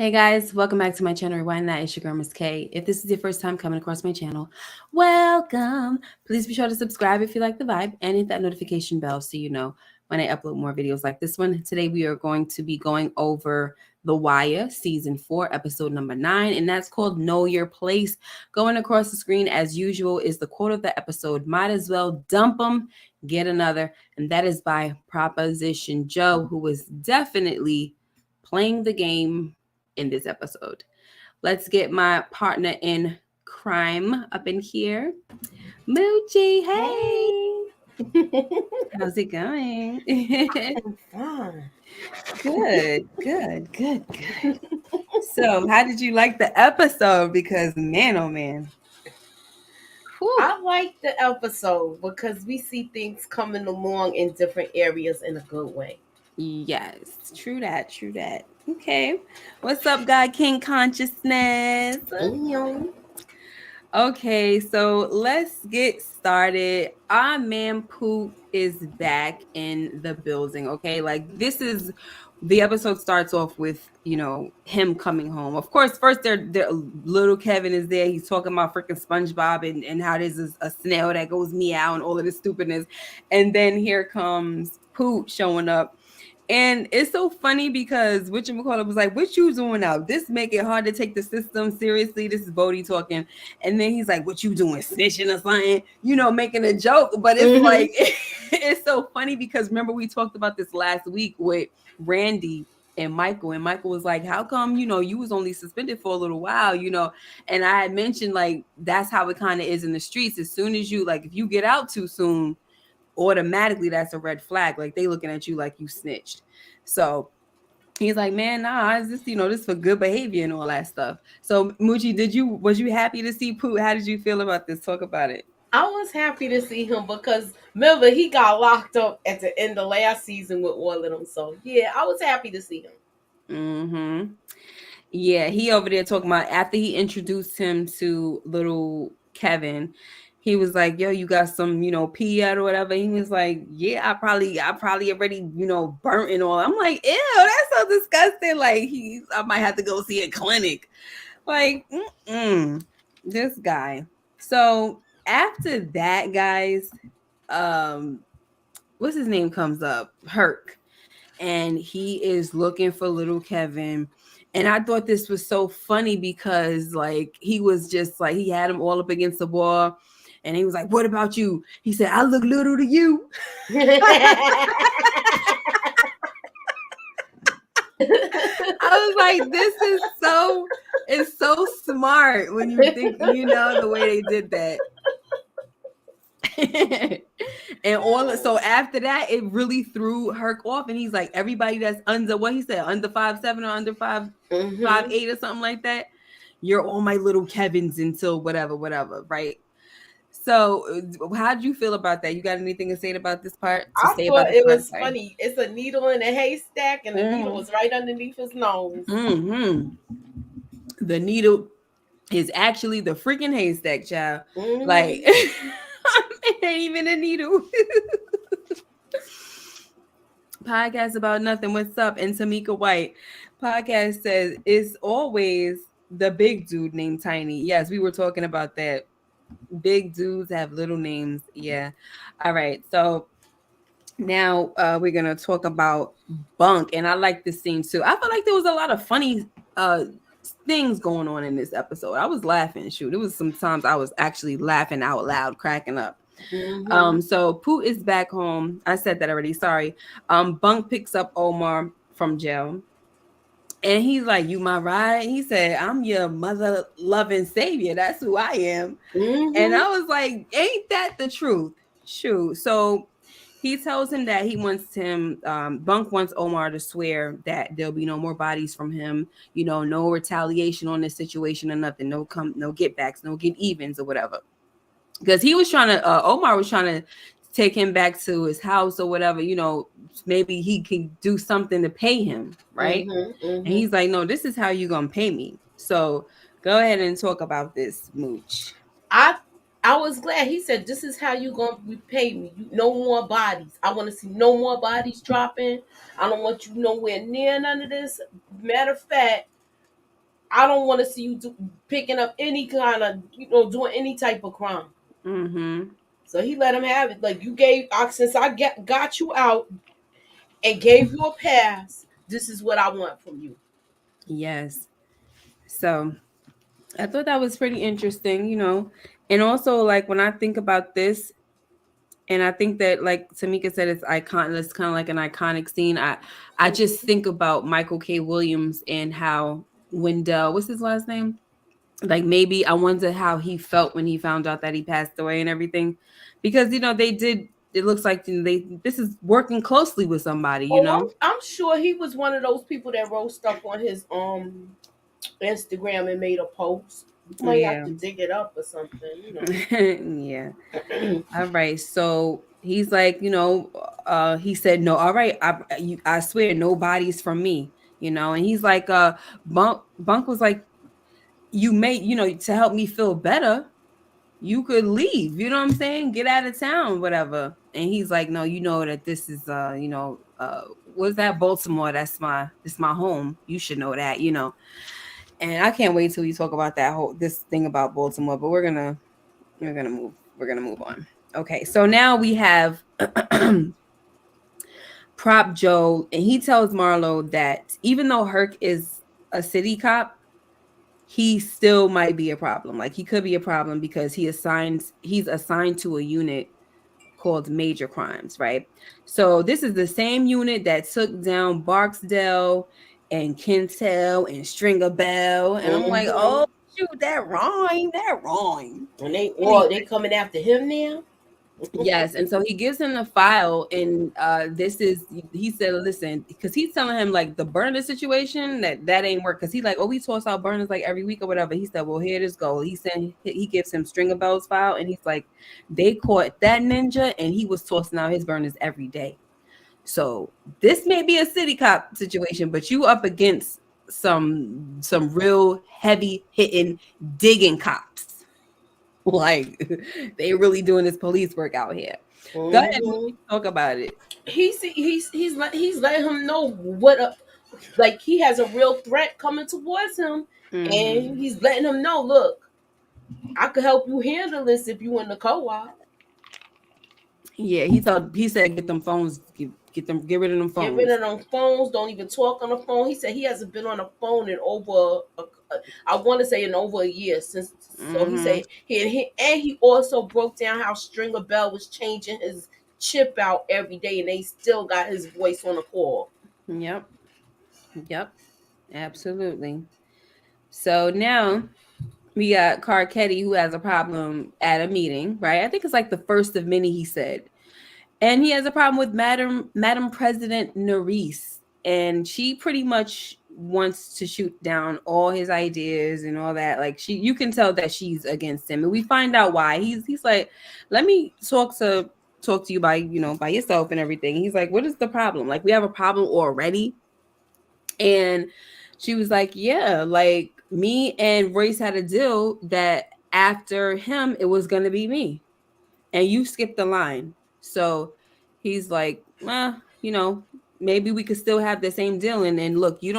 Hey guys, welcome back to my channel, Rewind That. It's your girl, Miss K. If this is your first time coming across my channel, welcome. Please be sure to subscribe if you like the vibe and hit that notification bell so you know when I upload more videos like this one. Today we are going to be going over The Wire, Season 4, Episode number 9, and that's called Know Your Place. Going across the screen, as usual, is the quote of the episode, might as well dump them, get another, and that is by Proposition Joe, who was definitely playing the game in this episode. Let's get my partner in crime up in here. Moochie, hey. How's it going? I'm fine. Good. So, how did you like the episode? Because man, oh man. Whew. I like the episode because we see things coming along in different areas in a good way. Yes, true that. Okay. What's up, God King Consciousness? Okay, so let's get started. Our man Pooh is back in the building. Okay, like this is the episode starts off with him coming home. Of course, first there little Kevin is there. He's talking about freaking SpongeBob and how there's a snail that goes meow and all of this stupidness, and then here comes Pooh showing up. And it's so funny because whatchamacallit was like, what you doing out? This make it hard to take the system seriously. This is Bodie talking. And then he's like, what you doing? Snitching or something? Making a joke. But it's like, it's so funny because remember we talked about this last week with Randy and Michael. And Michael was like, how come, you was only suspended for a little while, And I had mentioned like, that's how it kind of is in the streets. As soon as you, like, if you get out too soon, automatically that's a red flag. Like they looking at you like you snitched. So he's like, man, nah, it's just, this for good behavior and all that stuff. So Moochie, was you happy to see Pooh? How did you feel about this? Talk about it. I was happy to see him because remember he got locked up at the end of last season with all of them. So yeah, I was happy to see him. Mm-hmm. Yeah, he over there talking about after he introduced him to little Kevin. He was like, yo, you got some, pee yet or whatever. He was like, yeah, I probably already, burnt and all. I'm like, ew, that's so disgusting. Like, I might have to go see a clinic. Like, this guy. So after that, guys, what's his name comes up? Herc. And he is looking for little Kevin. And I thought this was so funny because like he was just like he had him all up against the wall. And he was like, what about you? He said, I look little to you. I was like, it's so smart when you think, the way they did that. And so after that, it really threw Herc off. And he's like, everybody that's under what he said, under 5'7" or under 5'8" or something like that, you're all my little Kevins until whatever, right? So how did you feel about that? You got anything to say about this part? I thought it was funny. It's a needle in a haystack, and the needle was right underneath his nose. Mm-hmm. The needle is actually the freaking haystack, child. Mm-hmm. Like, it ain't even a needle. Podcast about nothing. What's up? And Tamika White podcast says it's always the big dude named Tiny. Yes, we were talking about that. Big dudes have little names. Yeah. All right. So now we're gonna talk about Bunk, and I like this scene too. I feel like there was a lot of funny things going on in this episode. I was laughing. Shoot, it was sometimes I was actually laughing out loud, cracking up. Mm-hmm. So Pooh is back home. I said that already. Sorry. Bunk picks up Omar from jail. And he's like, you my ride? He said, I'm your mother loving savior. That's who I am. Mm-hmm. And I was like, ain't that the truth? Shoot. So he tells him that he wants him, Bunk wants Omar to swear that there'll be no more bodies from him, no retaliation on this situation or nothing, no get backs, no get evens or whatever. Because he was trying to, Omar was trying to take him back to his house or whatever, maybe he can do something to pay him, right? Mm-hmm, mm-hmm. And he's like, no, this is how you're going to pay me. So go ahead and talk about this, Mooch. I was glad he said, this is how you going to repay me. No more bodies. I want to see no more bodies dropping. I don't want you nowhere near none of this. Matter of fact, I don't want to see you picking up any kind of, doing any type of crime. Mm-hmm. So he let him have it. Like, you gave, since I got you out and gave you a pass, this is what I want from you. Yes. So I thought that was pretty interesting, and also like when I think about this, and I think that like Tamika said, it's kind of like an iconic scene. I just think about Michael K. Williams and how Wendell, what's his last name? Like maybe I wonder how he felt when he found out that he passed away and everything, because they did. It looks like this is working closely with somebody, Oh, I'm sure he was one of those people that wrote stuff on his Instagram and made a post. You might have Yeah, to dig it up or something. yeah. All right, so he's like, he said no. All right, I swear, nobody's from me, and he's like, Bunk was like, you may, to help me feel better, you could leave. You know what I'm saying? Get out of town, whatever. And he's like, no, you know that this is, what's that? Baltimore. This my home. You should know that. And I can't wait till we talk about this thing about Baltimore. But we're gonna move on. Okay, so now we have Prop Joe, and he tells Marlo that even though Herc is a city cop, he still might be a problem. Like he could be a problem because he's assigned to a unit called Major Crimes, right? So this is the same unit that took down Barksdale and Kintel and Stringer Bell. And I'm like, Hmm. oh shoot, that rhyme. And Anyway, they coming after him now. yes, and so he gives him the file, and this is he said, listen, because he's telling him like the burner situation that ain't work, because he like, oh, we toss out burners like every week or whatever. He said, well, here this go. He gives him Stringer Bell's file, and he's like, they caught that ninja, and he was tossing out his burners every day. So this may be a city cop situation, but you up against some real heavy hitting digging cops. Like they really doing this police work out here. Go ahead, Hmm. talk about it. He's letting him know what like he has a real threat coming towards him, and Hmm. he's letting him know, look, I could help you handle this if you in the co-op. Yeah, he said get them phones, get rid of them Get rid phones. of them phones. Don't even talk on the phone. He said he hasn't been on the phone in over, I want to say in over a year since. So he Hmm. said he also broke down how Stringer Bell was changing his chip out every day, and they still got his voice on the call. Yep. Yep. Absolutely. So now we got Carcetti who has a problem at a meeting, right? I think it's like the first of many, he said. And he has a problem with Madam President Nerys. And she pretty much wants to shoot down all his ideas and all that. Like you can tell that she's against him. And we find out why. He's like, let me talk to you by yourself and everything. He's like, what is the problem? Like we have a problem already. And she was like, yeah, like me and Royce had a deal that after him it was gonna be me, and you skipped the line. So he's like, well, maybe we could still have the same deal. And look, you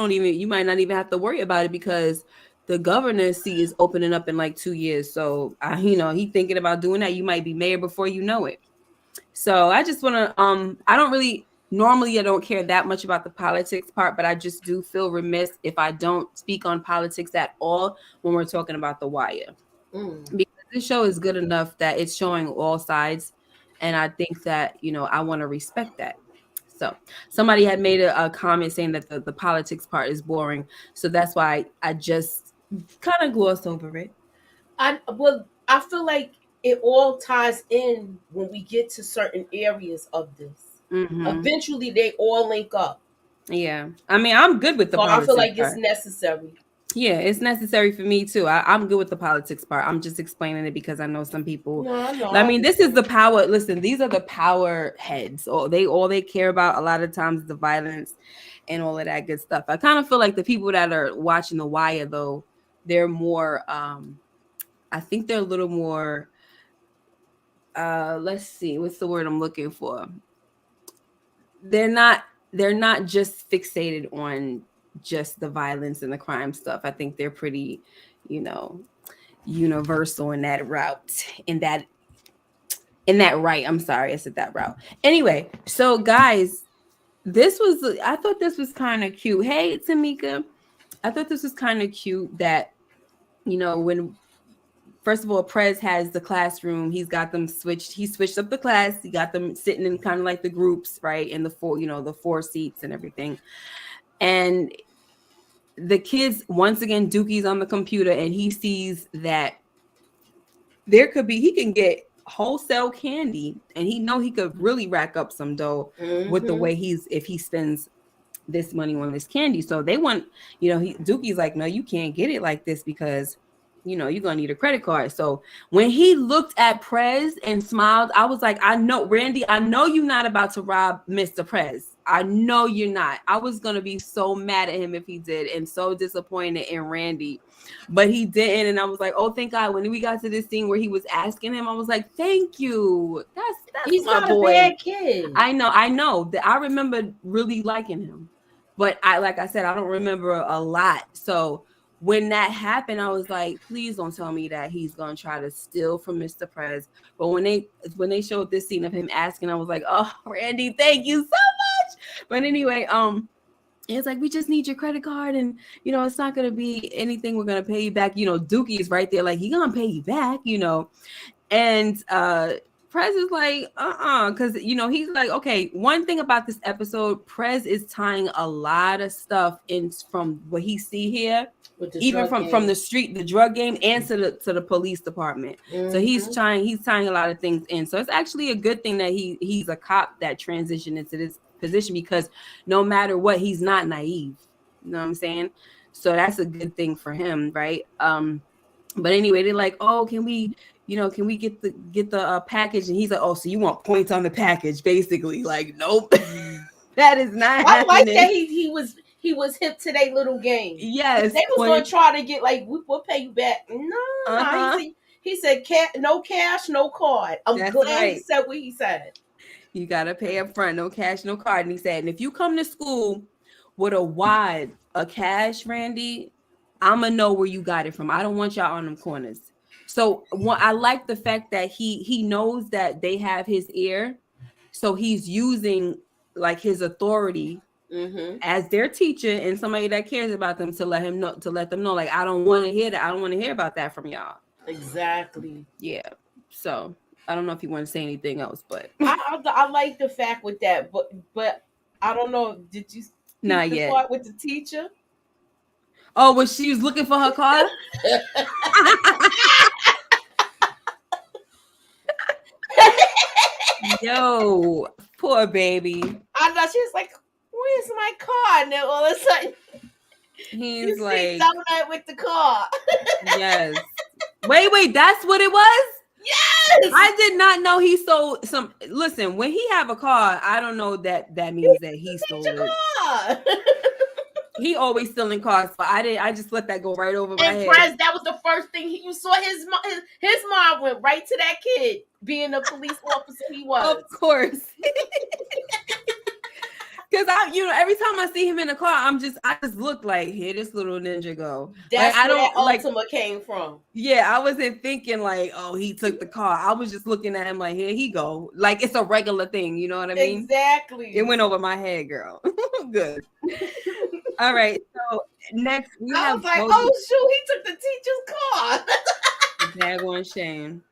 might not even have to worry about it because the governor's seat is opening up in like 2 years. So, he thinking about doing that. You might be mayor before you know it. So I just want to, I don't really, normally I don't care that much about the politics part, but I just do feel remiss if I don't speak on politics at all when we're talking about The Wire, Mm. because this show is good enough that it's showing all sides, and I think that I want to respect that. So somebody had made a comment saying that the politics part is boring, so that's why I just kind of glossed over it. I feel like it all ties in when we get to certain areas of this. Hmm. Eventually, they all link up. Yeah, I mean, I'm good with the So I feel politics like it's part. necessary. Yeah, it's necessary for me too. I'm good with the politics part. I'm just explaining it because I know some people. No, I know. I I mean, this is understand. the power. Listen, these are the power heads. All they care about a lot of times is the violence and all of that good stuff. I kind of feel like the people that are watching The Wire though, they're more. I think they're a little more. Let's see, what's the word I'm looking for? They're not. They're not just fixated on just the violence and the crime stuff. I think they're pretty, you know, universal in that route, in that right. I'm sorry, I said that route. Anyway, so guys, I thought this was kind of cute. Hey, Tamika, I thought this was kind of cute that, when first of all, Prez has the classroom. He's got them switched. He switched up the class. He got them sitting in kind of like the groups, right? In the four seats and everything. And the kids, once again, Dookie's on the computer and he sees that he can get wholesale candy and he could really rack up some dough with the way if he spends this money on this candy. So they want, Dookie's like, no, you can't get it like this because you're gonna need a credit card. So when he looked at Prez and smiled, I was like, I know, Randy, I know you're not about to rob Mr. Prez. I know you're not. I was gonna be so mad at him if he did, and so disappointed in Randy, but he didn't. And I was like, oh, thank God. When we got to this scene where he was asking him, I was like, thank you. He's my not boy. A bad kid. I know that. I remember really liking him, but like I said, I don't remember a lot. So when that happened, I was like, please don't tell me that he's gonna try to steal from Mr. Prez. But when they showed this scene of him asking, I was like, oh, Randy, thank you so much. But anyway, it's like, we just need your credit card, and it's not gonna be anything. We're gonna pay you back. Dookie is right there, like, he gonna pay you back, and Prez is like, because he's like, okay, one thing about this episode, Prez is tying a lot of stuff in from what he see here, even from the street, the drug game, and to the police department. So he's tying a lot of things in. So it's actually a good thing that he's a cop that transitioned into this position, because no matter what, he's not naive. You know what I'm saying? So that's a good thing for him, right? But anyway, they're like, oh, can we get the package? And he's like, oh, so you want points on the package, basically? Like, nope. That is not happening. I like that he was hip to their little game. Yes. They was going to try to get, like, we'll pay you back. No. He said, no cash, no card. I'm glad he said what he said. You got to pay up front, no cash, no card. And he said, and if you come to school with a cash, Randy, I'm going to know where you got it from. I don't want y'all on them corners. So I like the fact that he knows that they have his ear. So he's using, like, his authority as their teacher and somebody that cares about them to let them know, like, I don't want to hear that. I don't want to hear about that from y'all. Exactly. Yeah. So I don't know if you want to say anything else, but I like the fact with that, but I don't know. Did you not yet part with the teacher? Oh, when she was looking for her car? Yo, poor baby. I know, she was like, where's my car? And then all of a sudden, he's like, Donut with the car. Yes. Wait, that's what it was? Yes. I did not know he sold some. Listen, when he have a car, I don't know that means that he stole it. Car. He always stealing cars, but I just let that go right over my head. Prez, that was the first thing you saw. His mom went right to that kid, being a police officer he was. Of course. Because every time I see him in the car, I just look like, here this little ninja go. That's where that Ultima came from. Yeah, I wasn't thinking like, oh, he took the car. I was just looking at him like, here he go. Like, it's a regular thing, you know what I mean? Exactly. It went over my head, girl. Good. All right. So next we have. I was like, Bodie. Oh shoot, he took the teacher's car. Daggone shame.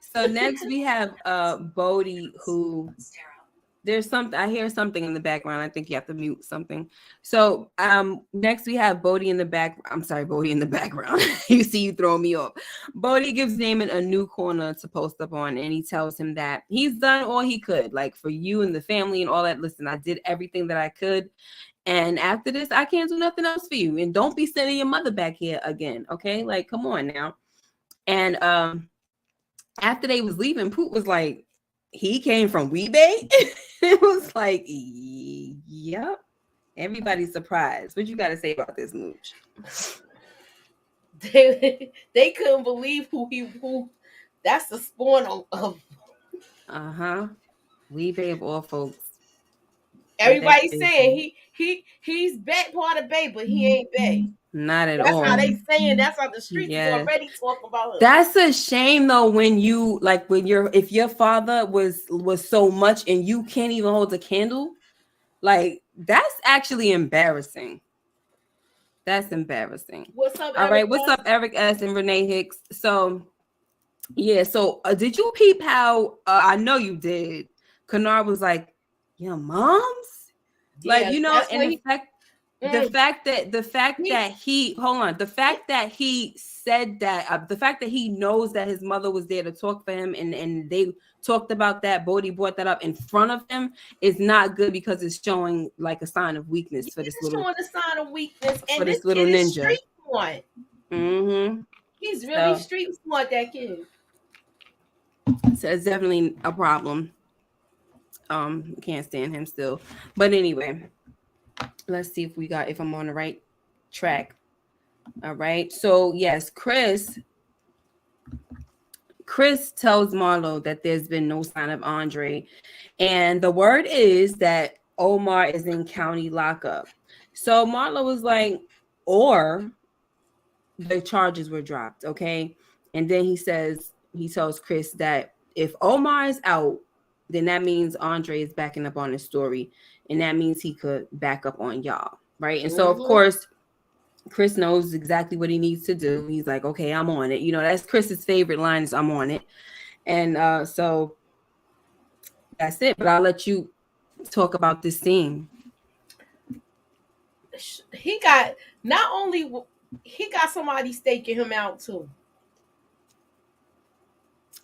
So next we have Bodie, who there's something, I hear something in the background. I think you have to mute something. So next we have Bodie in the back. I'm sorry, Bodie in the background. You see, you throwing me off. Bodie gives Damon a new corner to post up on, and he tells him that he's done all he could, like, for you and the family and all that. Listen, I did everything that I could. And after this, I can't do nothing else for you. And don't be sending your mother back here again. Okay. Like, come on now. And after they was leaving, Pooh was like, he came from Weebay. It was like, yep. Everybody's surprised. What you got to say about this, Mooch? They couldn't believe who that's the spawn of. Weebay of all folks. with that Everybody face. saying he's back part of Bay, but he ain't Bay. Not at That's how all. they saying. That's how the streets is Yes. already talking about him. That's a shame though when you like when you're if your father was so much and you can't even hold a candle, like that's actually embarrassing. That's embarrassing. What's up, All Eric? right, what's up, Eric S and Renee Hicks? So yeah, so did you peep how I know you did? Kennard was like, "Your mom's," like Yeah, you know, that's and what the he. fact Mm, the fact he that he hold on the fact that he said that the fact that he knows that his mother was there to talk for him and they talked about that Bodie brought that up in front of him is not good because it's showing like a sign of weakness This is showing a sign of weakness, for and this this little kid is ninja. street smart. Mm-hmm. He's really So street smart. That kid. it's definitely a problem. Can't stand him still, but anyway, let's see if I'm on the right track. All right, so yes, Chris tells Marlo that there's been no sign of Andre, and the word is that Omar is in county lockup. So Marlo was like, or the charges were dropped, okay? And then he tells Chris that if Omar is out, then that means Andre is backing up on his story, and that means he could back up on y'all, right? And so of Mm-hmm. course Chris knows exactly what he needs to do. He's like, okay, I'm on it. You know, that's Chris's favorite line is I'm on it. And so that's it. But I'll let you talk about this scene. He got not only he got somebody staking him out too.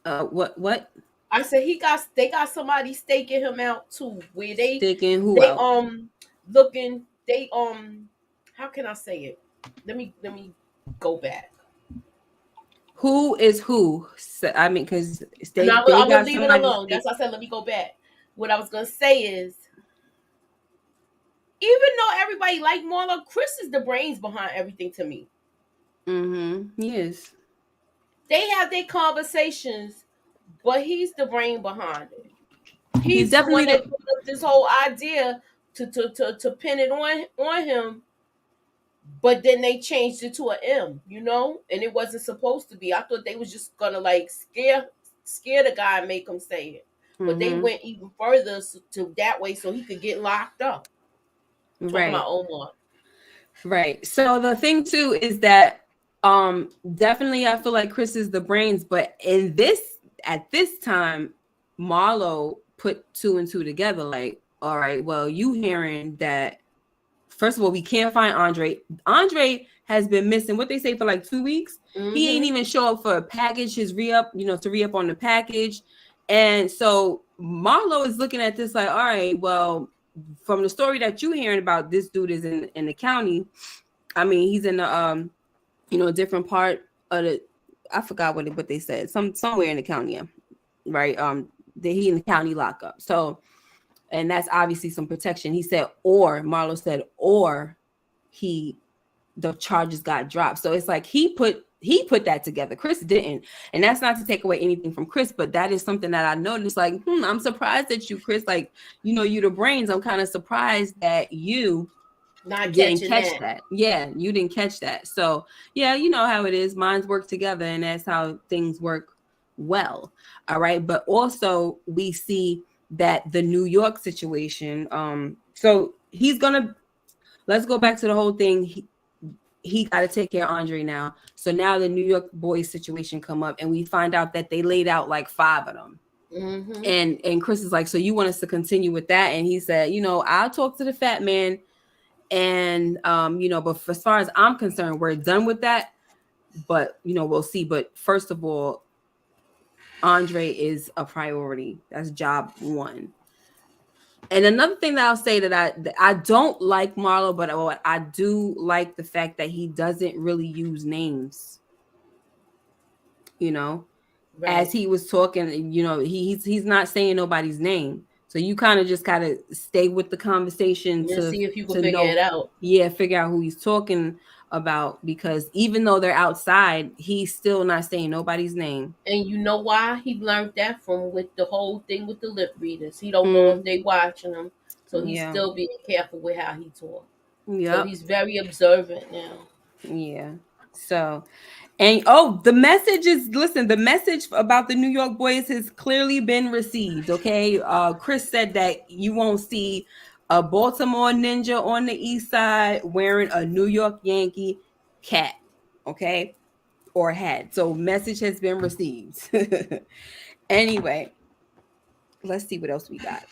What? I said they got somebody staking him out too, where Sticking who they out? looking they how can I say it? Let me go back. Who is who? So, I mean, because And they I'm gonna got leave it somebody alone. stick. That's why I said let me go back. What I was gonna say is, even though everybody like Marlo, Chris is the brains behind everything to me. Mm-hmm. Yes. They have their conversations, but he's the brain behind it. He's He's the one definitely that the. put up this whole idea to pin it on him, but then they changed it to an M, and it wasn't supposed to be. I thought they was just gonna like scare the guy and make him say it, but they Mm-hmm. went even further to that way so he could get locked up. Talking about Right. Omar. Right. So the thing too is that definitely I feel like Chris is the brains, but at this time, Marlo put two and two together, like, all right, well, you hearing that first of all, we can't find Andre. Andre has been missing what they say for like 2 weeks. He ain't Mm-hmm. even show up for a package, his re-up, to re-up on the package. And so Marlo is looking at this like, all right, well, from the story that you hearing about, this dude is in the county. I mean, he's in the a different part of the I forgot what they said. Somewhere in the county, yeah, right? That he in the county lockup. So and that's obviously some protection. He said, or Marlo said, or he the charges got dropped. So it's like he put that together. Chris didn't. And that's not to take away anything from Chris, but that is something that I noticed. Like, I'm surprised at you, Chris. Like, you the brains. I'm kind of surprised that you Not didn't catching catch that. that. Yeah, you didn't catch that. So yeah, you know how it is. Minds work together, and that's how things work well. All right. But also we see that the New York situation, so he's gonna let's go back to the whole thing. He got to take care of Andre now. So now the New York boys situation come up, and we find out that they laid out like 5 of them. Mm-hmm. And Chris is like, so you want us to continue with that? And he said, I'll talk to the fat man, and but as far as I'm concerned, we're done with that. But we'll see. But first of all, Andre is a priority. That's job one. And another thing that I'll say that I don't like Marlo, but what I do like the fact that he doesn't really use names. As Right. he was talking, he's not saying nobody's name. So you kind of just gotta stay with the conversation And to see if you can to figure it know, out. yeah, figure out who he's talking about, because even though they're outside, he's still not saying nobody's name. And you know why he learned that from with the whole thing with the lip readers. He don't know if Mm, they watching him, So he's Yeah. still being careful with how he talks. So Yep. he's very observant now. Yeah. So, and oh, the message is listen, the message about the New York boys has clearly been received. Okay. Chris said that you won't see a Baltimore ninja on the east side wearing a New York Yankee cap. Okay. Or hat. So message has been received. Anyway, let's see what else we got.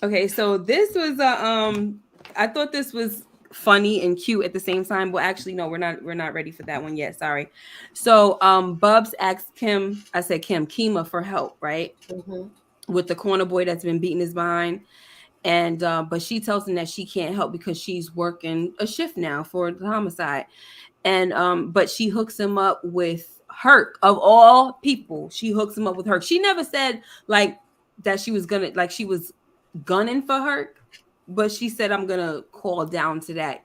Okay, so this was a I thought this was funny and cute at the same time. Well, actually, no, we're not ready for that one yet. Sorry. So Bubs asked Kima for help, right? Mm-hmm. With the corner boy that's been beating his behind. And but she tells him that she can't help because she's working a shift now for the homicide. And but she hooks him up with Herc of all people. She hooks him up with Herc. She never said like that she was gonna like she was gunning for Herc, but she said I'm gonna call down to that,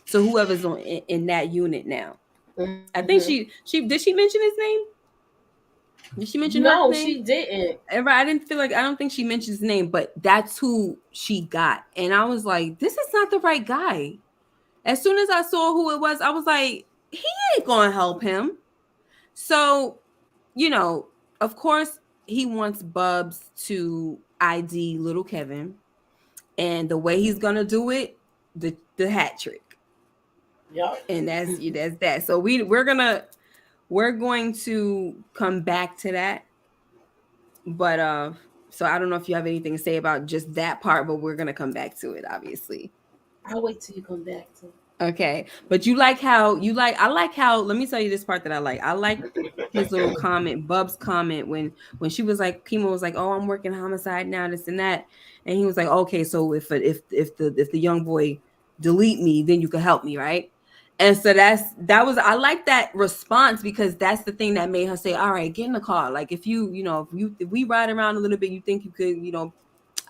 so whoever's in that unit now. I Mm-hmm. think she did she mention his name? Did she mention Herc's No, name? she didn't. I didn't feel like I don't think she mentioned his name, but that's who she got. And I was like, this is not the right guy. As soon as I saw who it was, I was like, he ain't gonna help him. So, of course, he wants Bubs to ID little Kevin. And the way he's gonna do it, the hat trick. Yup. And that's that. So we're going to come back to that. But so I don't know if you have anything to say about just that part, but we're gonna come back to it, obviously. I'll wait till you come back to. Okay. But I like how let me tell you this part that I like. I like his little comment, Bub's comment when she was like Kimo was like, "Oh, I'm working homicide now, this and that." And he was like, "Okay, so if the young boy delete me, then you can help me, right?" And so I like that response because that's the thing that made her say, "All right, get in the car. Like if we ride around a little bit, you think you could,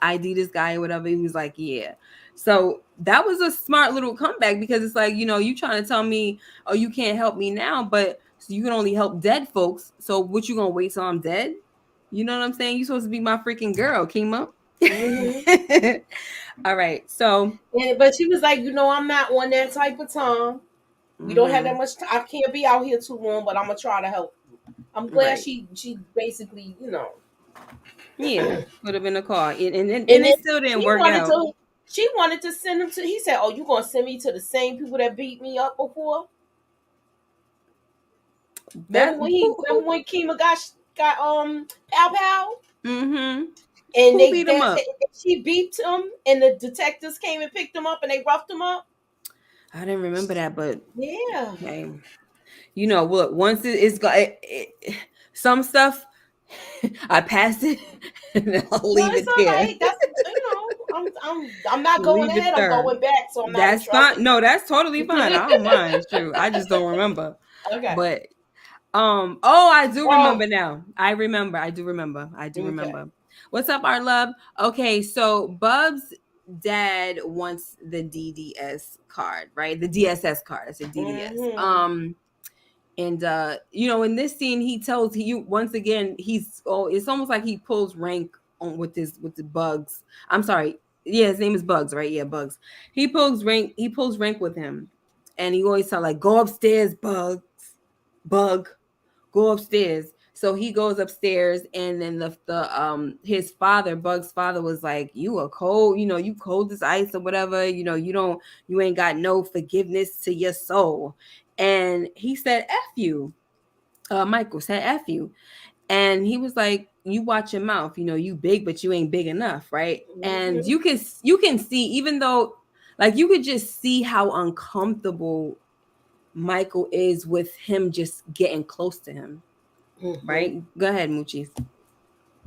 ID this guy or whatever." He was like, "Yeah." So that was a smart little comeback because it's like, you trying to tell me, oh, you can't help me now, but so you can only help dead folks. So what you gonna wait till I'm dead? You know what I'm saying? You supposed to be my freaking girl, Kima. Mm-hmm. All right. So But she was like, I'm not on that type of time. We don't have that mhm, much time. I can't be out here too long, but I'm gonna try to help you. I'm glad right. she basically, Yeah. Put him in the car. And and then it still didn't she work wanted out. to she wanted to send him to. He said, "Oh, you gonna send me to the same people that beat me up before?" That Remember when Kima got Pow Pow, mm-hmm. and Who beat him that up? she beat him, and the detectives came and picked him up, and they roughed him up. I didn't remember that, but Yeah. hey, what? Once it's got some stuff, I pass it and I'll No, leave it's it all there. right. That's I'm not going Leave it ahead. I'm there. going back, so I'm not in That's fine. trouble. No, that's totally fine. I don't mind. It's true. I just don't remember. Okay. But oh, I do Oh, remember now. I remember. I do remember. I do okay. remember. What's up, our love? Okay, so Bub's dad wants the DDS card, right? The DSS card. I said DDS. Mm-hmm. And in this scene he tells you once again it's almost like he pulls rank on with the Bugs. I'm sorry. Yeah, his name is Bugs, right? Yeah, Bugs. He pulls rank with him. And he always tell like, "Go upstairs, Bug, go upstairs." So he goes upstairs, and then his father, Bug's father, was like, "You are cold, you cold as ice or whatever, you ain't got no forgiveness to your soul." And he said, "F you." Michael said, "F you." And he was like, "You watch your mouth, you big, but you ain't big enough, right?" And Mm-hmm. you can see, even though like you could just see how uncomfortable Michael is with him just getting close to him. Mm-hmm. Right? Go ahead, Moochies.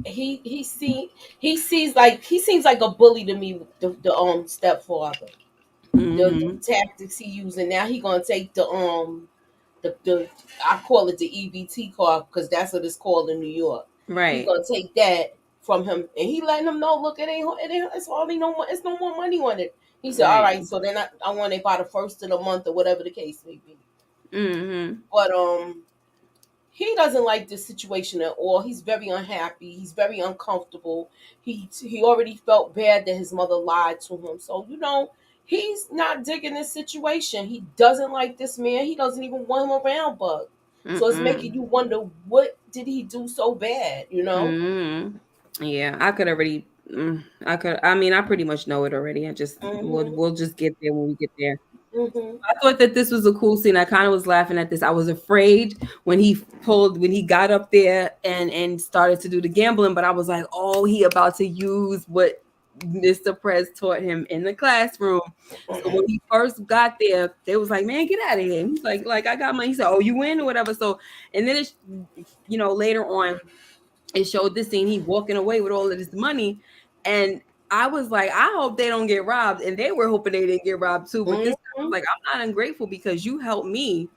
He seems like a bully to me. The stepfather, the Mm-hmm. tactics he using now. He gonna take the I call it the EBT card because that's what it's called in New York. He Right. gonna take that from him, and he letting him know, look, it ain't it's hardly no more, it's no more money on it. He said, all Right. right, so then I want it by the first of the month or whatever the case may be. Mm-hmm. But he doesn't like this situation at all. He's very unhappy. He's very uncomfortable. He already felt bad that his mother lied to him. So he's not digging this situation. He doesn't like this man. He doesn't even want him around, Bug. So it's making Mm-mm. you wonder, what did he do so bad? Mm. Yeah, I could already. I could. I mean, I pretty much know it already. I just Mhm. we'll just get there when we get there. Mhm. I thought that this was a cool scene. I kind of was laughing at this. I was afraid when he got up there and started to do the gambling, but I was like, oh, he about to use what Mr. Prez taught him in the classroom. So when he first got there, they was like, man, get out of here. He's like I got money. He said, oh, you win or whatever. So and then it's later on it showed this scene, he walking away with all of this money, and I was like, I hope they don't get robbed, and they were hoping they didn't get robbed too. But this time I was Mhm. like, I'm not ungrateful because you helped me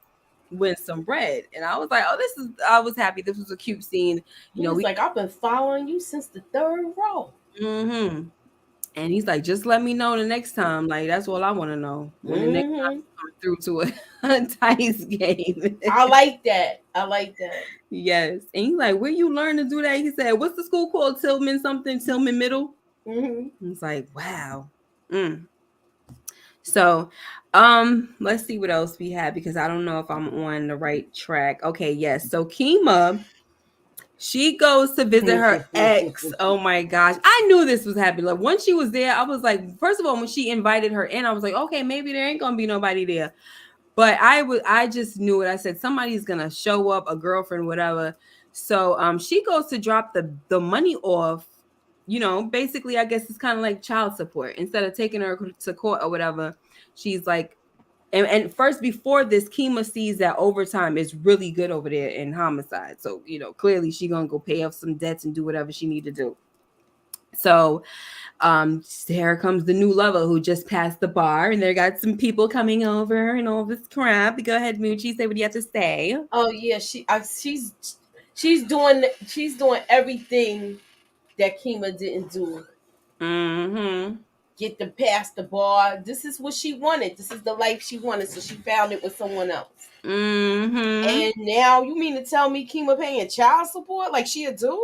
win some bread, and I was like, oh, this is. I was happy. This was a cute scene. He was We. like, I've been following you since the third row. Mm-hmm. And he's like, just let me know the next time. Like that's all I want to know when the next time Mhm. you come through to a Tice game. I like that. I like that. Yes, and he's like, where you learn to do that? He said, what's the school called? Tillman something, Tillman Middle. Mhm. It's like, wow. Mm. So, let's see what else we have because I don't know if I'm on the right track. Okay, yes. So Kima, she goes to visit her ex. Oh my gosh. I knew this was happening. Like once she was there, I was like, first of all, when she invited her in, I was like, okay, maybe there ain't gonna be nobody there. But I just knew it. I said somebody's gonna show up, a girlfriend, whatever. So she goes to drop the money off. Basically, I guess it's kind of like child support. Instead of taking her to court or whatever, she's like, and first before this, Kima sees that overtime is really good over there in homicide. So clearly she gonna go pay off some debts and do whatever she need to do. So here comes the new lover who just passed the bar, and there got some people coming over and all this crap. Go ahead, Moochie, say what you have to say. Oh yeah, she's doing everything that Kima didn't do. Mm-hmm. Get them past the bar. This is what she wanted. This is the life she wanted. So she found it with someone else. Mm-hmm. And now you mean to tell me Kima paying child support like she a dude?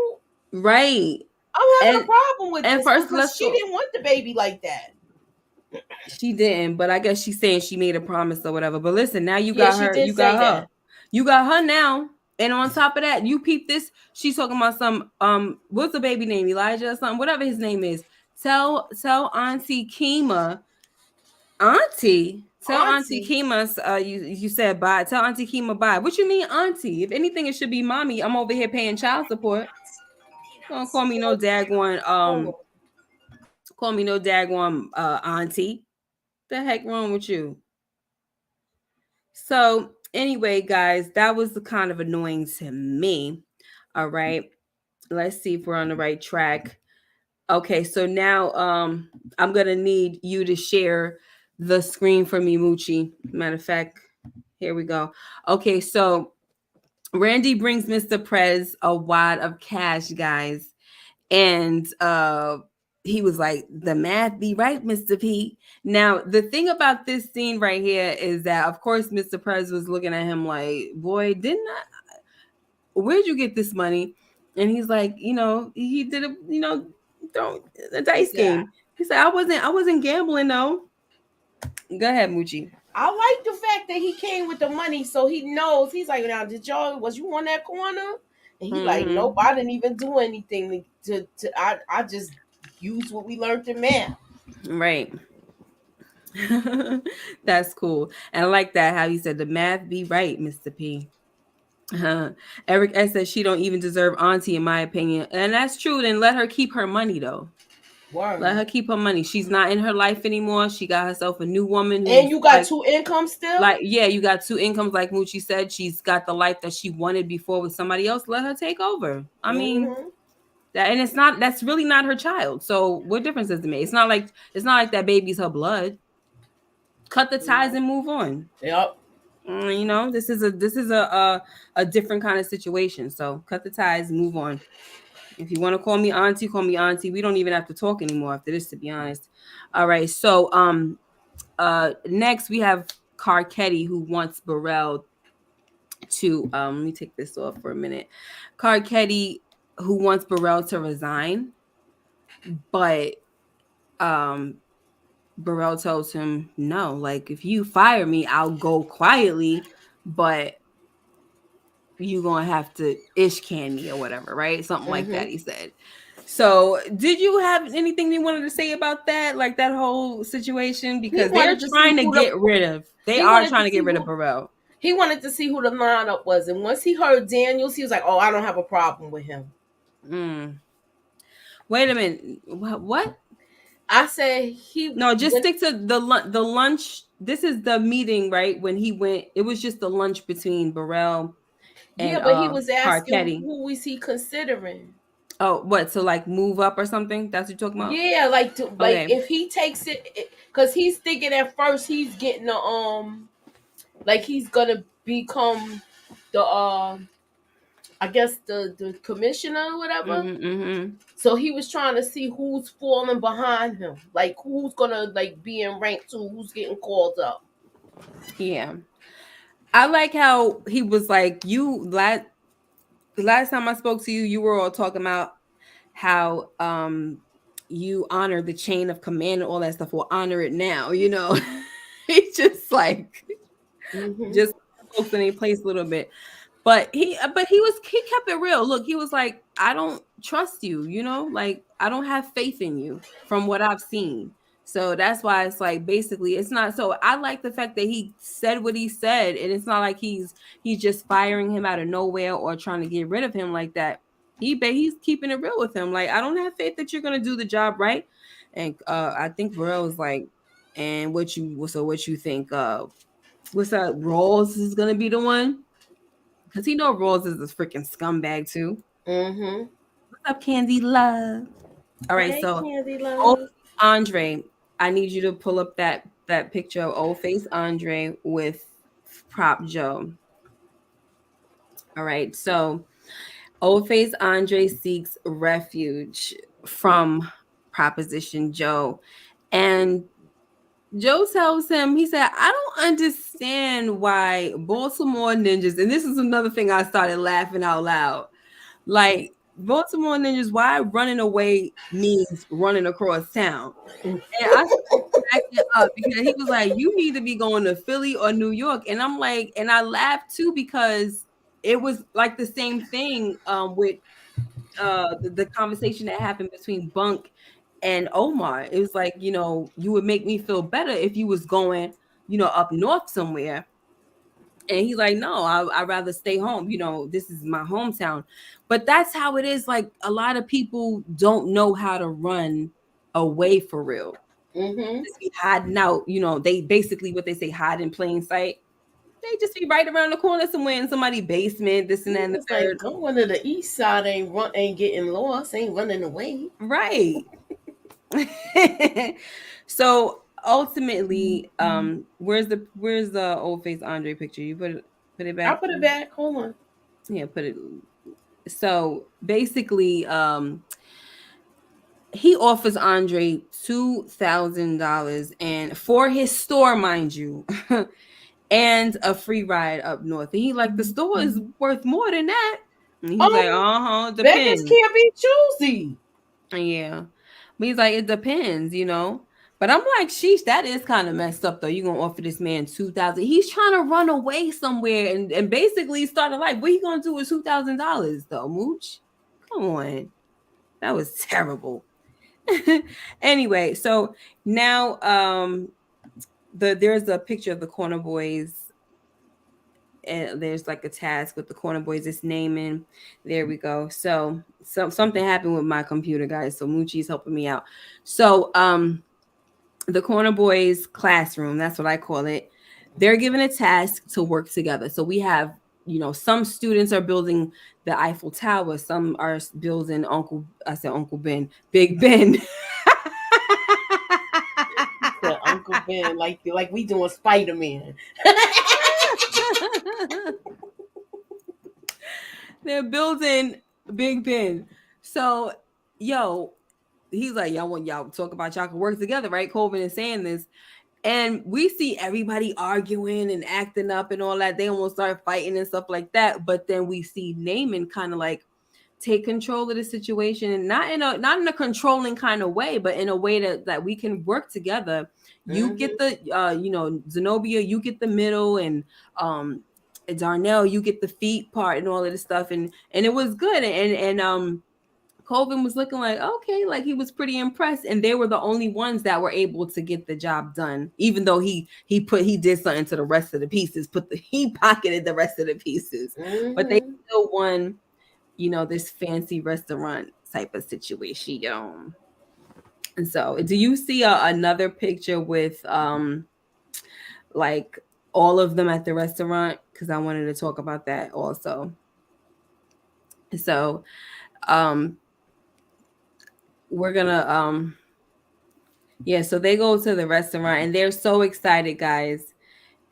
Right. I'm having a And problem with and this first because let's she talk. didn't want the baby like that. She didn't, but I guess she's saying she made a promise or whatever. But listen, now you Yeah, got she her. did You got say her. that. You got her now. And on top of that, you peep this. She's talking about some what's the baby name? Elijah or something, whatever his name is. Tell Auntie Kima. Auntie. Tell Auntie Auntie. Kima you said bye. Tell Auntie Kima bye. What you mean, Auntie? If anything, it should be mommy. I'm over here paying child support. Don't call me no daggone Hold on. auntie. The heck wrong with you? So anyway, guys, that was the kind of annoying to me. All right. Let's see if we're on the right track. Okay, so now I'm gonna need you to share the screen for me, Moochie. Matter of fact, here we go. Okay, so Randy brings Mr. Prez a wad of cash, guys. And he was like, the math be right, Mr. P. Now, the thing about this scene right here is that, of course, Mr. Prez was looking at him like, boy, where'd you get this money? And he's like, he did throw a dice Yeah. game. He said, I wasn't gambling though. Go ahead, Moochie. I like the fact that he came with the money so he knows. He's like, now, was you on that corner? And he like, nope, Mm-hmm. I didn't even do anything I just used what we learned in math. Right. That's cool. And I like that how he said the math be right, Mr. P. Eric S says she don't even deserve auntie in my opinion. And that's true. Then let her keep her money though. Word. Let her keep her money. She's not in her life anymore. She got herself a new woman And who's you got two incomes still? yeah, you got two incomes like Moochie said. She's got the life that she wanted before with somebody else. Let her take over. I mean, Mm-hmm. and that's really not her child. So what difference does it make? It's not like that baby's her blood. Cut the ties No. and move on. Yep. This is a different kind of situation. So cut the ties, move on. If you want to call me auntie, call me auntie. We don't even have to talk anymore after this, to be honest. All right. So next we have Carcetti who wants Burrell to let me take this off for a minute. Carcetti, who wants Burrell to resign, but um Burrell tells him, no, like if you fire me, I'll go quietly, but you gonna have to ish can me or whatever, right? Something like that, Mhm. he said. So did you have anything you wanted to say about that, like that whole situation? He Because they're wanted to see trying to who the get rid of, they he are wanted to trying to get see rid of who Burrell. he wanted to see who the lineup was, and once he heard Daniels, he was like, "Oh, I don't have a problem with him." Mm. Wait a minute. What? I said he No, just when stick to the lunch. This is the meeting, right? When he went, it was just the lunch between Burrell yeah, and but he was asking Carcetti. who was he considering. Oh, what? So like move up or something? That's what you're talking about? Yeah, like Okay. if he takes it, because he's thinking at first he's getting a like he's gonna become the I guess the commissioner or whatever. Mm-hmm, mm-hmm. So he was trying to see who's falling behind him, like who's gonna like be in rank two, who's getting called up. Yeah. I like how he was like, you last time I spoke to you, you were all talking about how you honor the chain of command and all that stuff. Well, honor it now, you know. He's just like Mhm. just folks in a place a little bit. But he kept it real. Look, he was like, I don't trust you, you know, like I don't have faith in you from what I've seen. So that's why it's like basically it's not so I like the fact that he said what he said, and it's not like he's just firing him out of nowhere or trying to get rid of him like that. He's keeping it real with him. Like, I don't have faith that you're gonna do the job right. And I think Burrell was like, and what you think what's that, Rawls is gonna be the one? Because he know Rawls is a freaking scumbag too. Mhm. What's up, Candy Love? All right, Hey, so Candy old love. Andre, I need you to pull up that picture of old face Andre with Prop Joe. All right, so old face Andre seeks refuge from Proposition Joe, and Joe tells him, he said, I don't understand why Baltimore ninjas, and this is another thing I started laughing out loud. Like, Baltimore ninjas, why running away means running across town? And I started cracking up because he was like, you need to be going to Philly or New York. And I'm like, and I laughed too because it was like the same thing with the conversation that happened between Bunk and Omar. It was like, you know, you would make me feel better if you was going, you know, up north somewhere. And he's like, no, I'd rather stay home. You know, this is my hometown. But that's how it is. Like, a lot of people don't know how to run away for real. Mhm. Just be hiding out. You know, they basically what they say, hide in plain sight. They just be right around the corner somewhere in somebody's basement, this and that He and the was like, third. going to the east side ain't getting lost, ain't running away. Right. So ultimately, where's the old face Andre picture? You put it I'll back. put it back. Hold on. Yeah, put it. So basically, he offers Andre $2,000 and for his store, mind you, and a free ride up north. And he like, the store is worth more than that. And he's like, Um, beggars depends. can't be choosy. Yeah. But he's like, it depends, you know. But I'm like, sheesh, that is kind of messed up though. You're gonna offer this man 2,000. He's trying to run away somewhere and basically start a life. What he gonna do with $2,000 though, Mooch? Come on. That was terrible. Anyway, so now there's a picture of the corner boys, and there's like a task with the corner boys. It's naming. There we go. So something happened with my computer, guys. So Moochie's helping me out. So the corner boys classroom, that's what I call it. They're given a task to work together. So we have, you know, some students are building the Eiffel Tower, some are building Uncle Ben, Big Ben. He said Uncle Ben, like we doing Spider Man. They're building Big Ben. So, yo, he's like, y'all want y'all talk about y'all can work together, right? Colvin is saying this. And we see everybody arguing and acting up and all that. They almost start fighting and stuff like that. But then we see Naaman kind of like take control of the situation, and not in a controlling kind of way, but in a way that we can work together. You get the Zenobia, you get the middle, and Darnell, you get the feet part and all of this stuff, and it was good. And Colvin was looking like, okay, like he was pretty impressed, and they were the only ones that were able to get the job done, even though he did something to the rest of the pieces, he pocketed the rest of the pieces, but they still won, this fancy restaurant type of situation. And so, do you see another picture with like all of them at the restaurant? Because I wanted to talk about that also. So, we're gonna yeah, so they go to the restaurant and they're so excited, guys,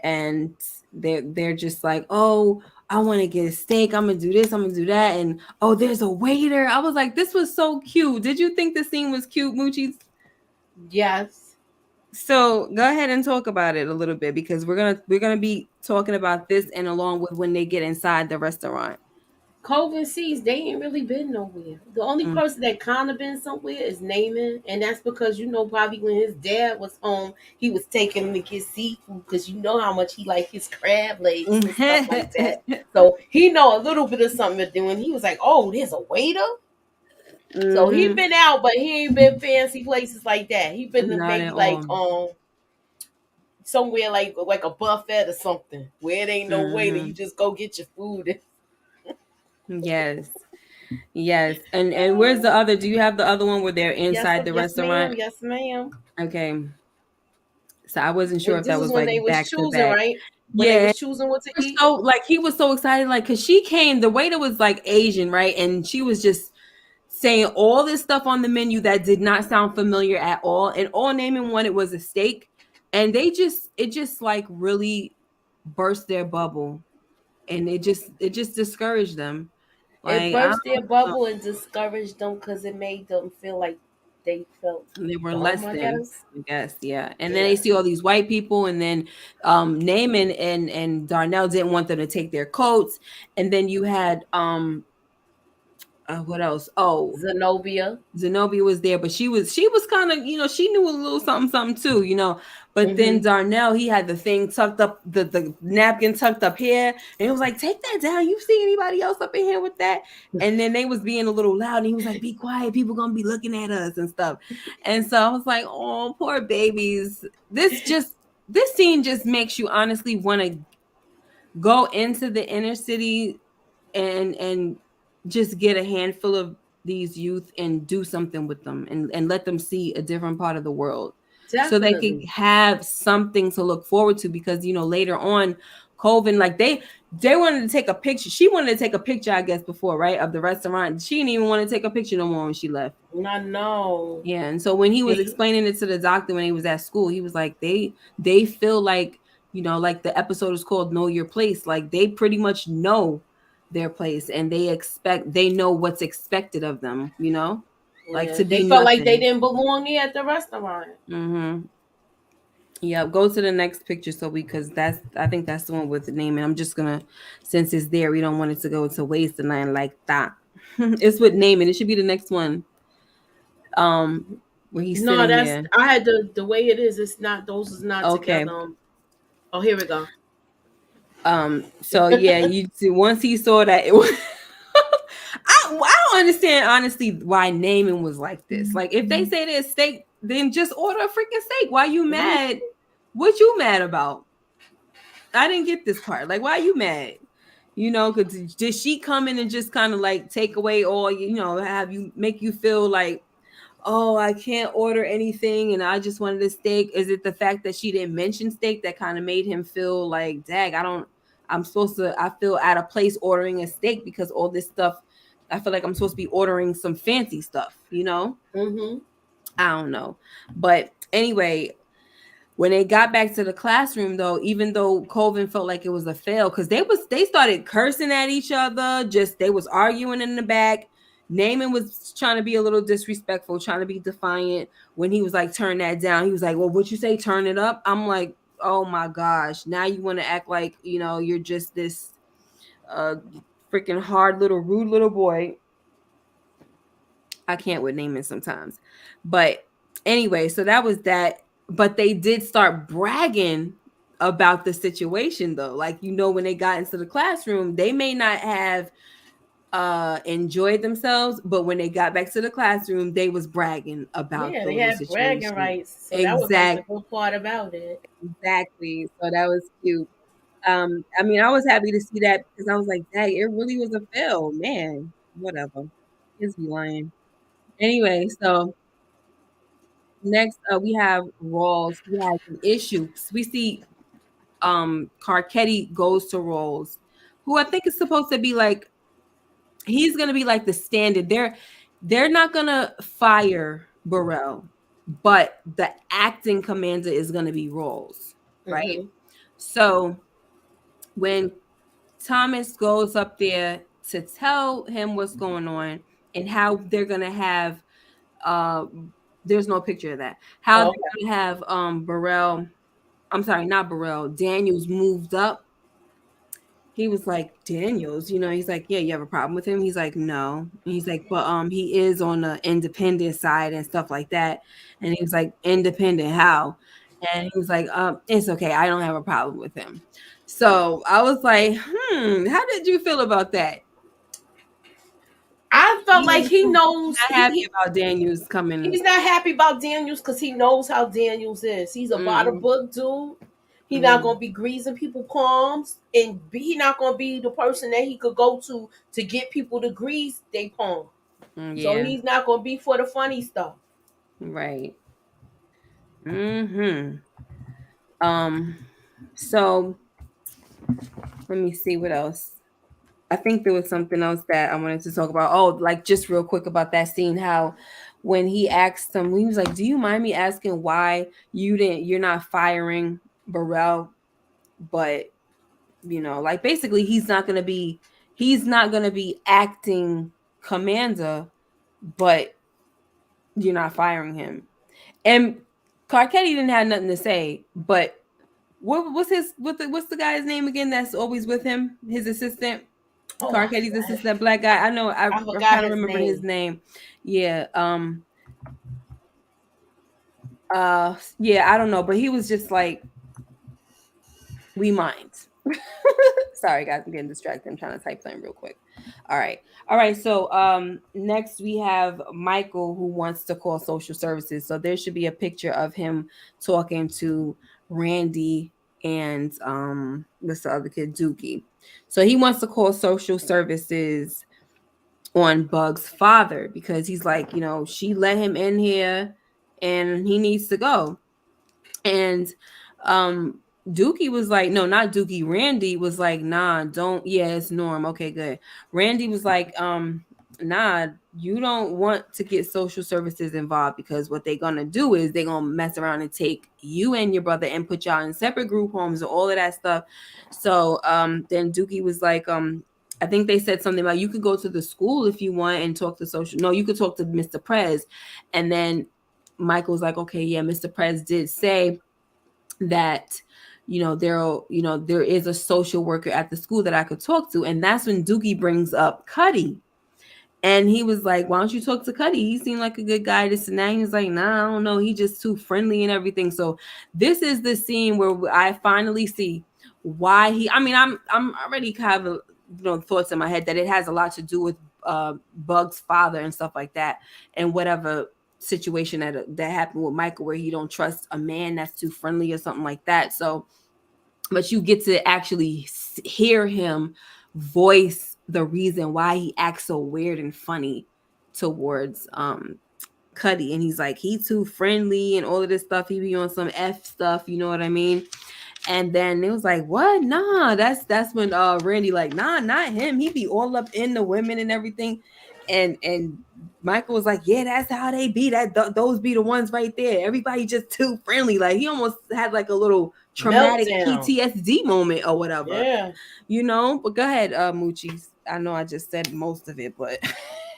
and they're just like, oh, I want to get a steak, I'm gonna do this, I'm gonna do that, and oh, there's a waiter. I was like, this was so cute. Did you think the scene was cute, Moochies? Yes. So go ahead and talk about it a little bit, because we're gonna be talking about this and along with when they get inside the restaurant. Colvin sees they ain't really been nowhere. The only person that kind of been somewhere is Naaman, and that's because probably when his dad was home, he was taking him to get seafood because you know how much he like his crab legs and stuff like that. So he know a little bit of something to do, and he was like, "Oh, there's a waiter." So he been out, but he ain't been fancy places like that. He been to maybe like somewhere like a buffet or something where it ain't no waiter. You just go get your food. Yes. Yes. And where's the other? Do you have the other one where they're inside the restaurant? Yes, ma'am. Okay. So I wasn't sure if that was when like they was back choosing, to back. right? When they was choosing what to eat. So like he was so excited, like, because she came, the waiter was like Asian, right? And she was just saying all this stuff on the menu that did not sound familiar at all. And all Naaman wanted was a steak. And it just like really burst their bubble. And it just discouraged them. Like, it burst their bubble and discouraged them because it made them feel like they felt they were dumb, less I than, guess. I guess, yeah. And then they see all these white people, and then Naaman and Darnell didn't want them to take their coats. And then you had what else? Oh, Zenobia was there, but she was kind of, she knew a little something too. But then Darnell, he had the thing tucked up, the napkin tucked up here, and he was like, take that down. You see anybody else up in here with that? And then they was being a little loud, and he was like, be quiet, people gonna be looking at us and stuff. And so I was like, oh, poor babies. This scene just makes you honestly want to go into the inner city and just get a handful of these youth and do something with them, and let them see a different part of the world. Definitely. So they can have something to look forward to, because later on, Colvin, like they wanted to take a picture. She wanted to take a picture, I guess, before, right, of the restaurant. She didn't even want to take a picture no more when she left. I know. Yeah. And so when he was explaining it to the doctor when he was at school, he was like, they feel like, like the episode is called Know Your Place. Like they pretty much know their place, and they know what's expected of them, like to be they felt like they didn't belong here at the restaurant. Yeah, go to the next picture, so because I think that's the one with the name, and I'm just gonna, since it's there, we don't want it to go to waste and nothing like that. It's with name, and it should be the next one. Where he's sitting there. I had the way it is. It's not, those is not together. Oh, here we go. So yeah, you see, once he saw that, it was I don't understand honestly why Naaman was like this. Like, if they say there's steak, then just order a freaking steak. Why you mad? What you mad about? I didn't get this part. Like, why you mad? Because did she come in and just kind of like take away all, make you feel like, oh, I can't order anything and I just wanted a steak? Is it the fact that she didn't mention steak that kind of made him feel like, dag, I feel out of place ordering a steak, because all this stuff, I feel like I'm supposed to be ordering some fancy stuff, I don't know. But anyway, when they got back to the classroom, though, even though Colvin felt like it was a fail, because they started cursing at each other, they was arguing in the back. Naaman was trying to be a little disrespectful, trying to be defiant. When he was like, turn that down, he was like, well, what you say, turn it up? I'm like, oh my gosh, now you want to act like, you're just this uh freaking hard little rude little boy. I can't with Naaman sometimes. But anyway, so that was that. But they did start bragging about the situation though. Like, when they got into the classroom, they may not have enjoyed themselves, but when they got back to the classroom, they was bragging about Yeah, the they little had bragging situation. rights, so that was like the Exactly. good part about it. Exactly. So that was cute. I mean, I was happy to see that because I was like, dang, it really was a fail, man. Whatever. Kids be lying. Anyway, so next we have Rawls. He has an issue. So we see Carcetti goes to Rawls, who I think is supposed to be like, he's gonna be like the standard. They're not gonna fire Burrell, but the acting commander is gonna be Rawls, right? Hmm. So when Thomas goes up there to tell him what's going on and how they're gonna have uh there's no picture of that. How Oh, they're gonna have Burrell, I'm sorry, not Burrell, Daniels moved up. He was like, Daniels, he's like, yeah, you have a problem with him? He's like, no. And he's like, but he is on the independent side and stuff like that. And he was like, independent, how? And he was like, it's okay. I don't have a problem with him. So I was like, how did you feel about that? I felt He like didn't he feel knows not happy about Daniels coming. he's not happy about Daniels because he knows how Daniels is. He's a by the Mm, book dude. He not mm, gonna be greasing people palms, and he not gonna be the person that he could go to get people to grease their palm. So yeah, he's not gonna be for the funny stuff. right. Hmm. Um, so let me see what else. I think there was something else that I wanted to talk about. Oh, like just real quick about that scene, how when he asked him, he was like, do you mind me asking why you're not firing Burrell? But like basically he's not gonna be acting commander, but you're not firing him. And Carcetti didn't have nothing to say, but what's the guy's name again that's always with him? His assistant? Oh, Carcetti's assistant, that black guy. I know. I I I'm forgot kind of his remembering his name. name. Yeah. Yeah. I don't know, but he was just like, we mind. Sorry, guys. I'm getting distracted. I'm trying to type something real quick. All right. All right. So next we have Michael who wants to call social services. So there should be a picture of him talking to Randy and what's the other kid, Dookie. So he wants to call social services on Bug's father because he's like, she let him in here and he needs to go. And um Dookie was like, no, not Dookie. Randy was like, nah, don't. Yeah, it's Norm. Okay, good. Randy was like, nah, you don't want to get social services involved because what they're gonna do is they're gonna mess around and take you and your brother and put y'all in separate group homes and all of that stuff. So then Dookie was like, I think they said something about you could go to the school if you want and talk to social. No, you could talk to Mr. Prez. And then Michael's like, okay, yeah, Mr. Prez did say that there is a social worker at the school that I could talk to. And that's when Dookie brings up Cuddy. And he was like, why don't you talk to Cuddy? He seemed like a good guy. This and that. He was like, nah, I don't know. He just too friendly and everything. So this is the scene where I finally see why I mean, I'm already kind of thoughts in my head that it has a lot to do with Bug's father and stuff like that, and whatever situation that happened with Michael where he don't trust a man that's too friendly or something like that. So but you get to actually hear him voice the reason why he acts so weird and funny towards Cuddy. And he's like, he too friendly and all of this stuff. He be on some F stuff, you know what I mean? And then it was like, what? Nah, that's when Randy like, nah, not him. He be all up in the women and everything. And Michael was like, yeah, that's how they be. Those be the ones right there. Everybody just too friendly. Like he almost had like a little traumatic Meltdown. PTSD moment or whatever. Yeah. But go ahead, Moochies. I know I just said most of it, but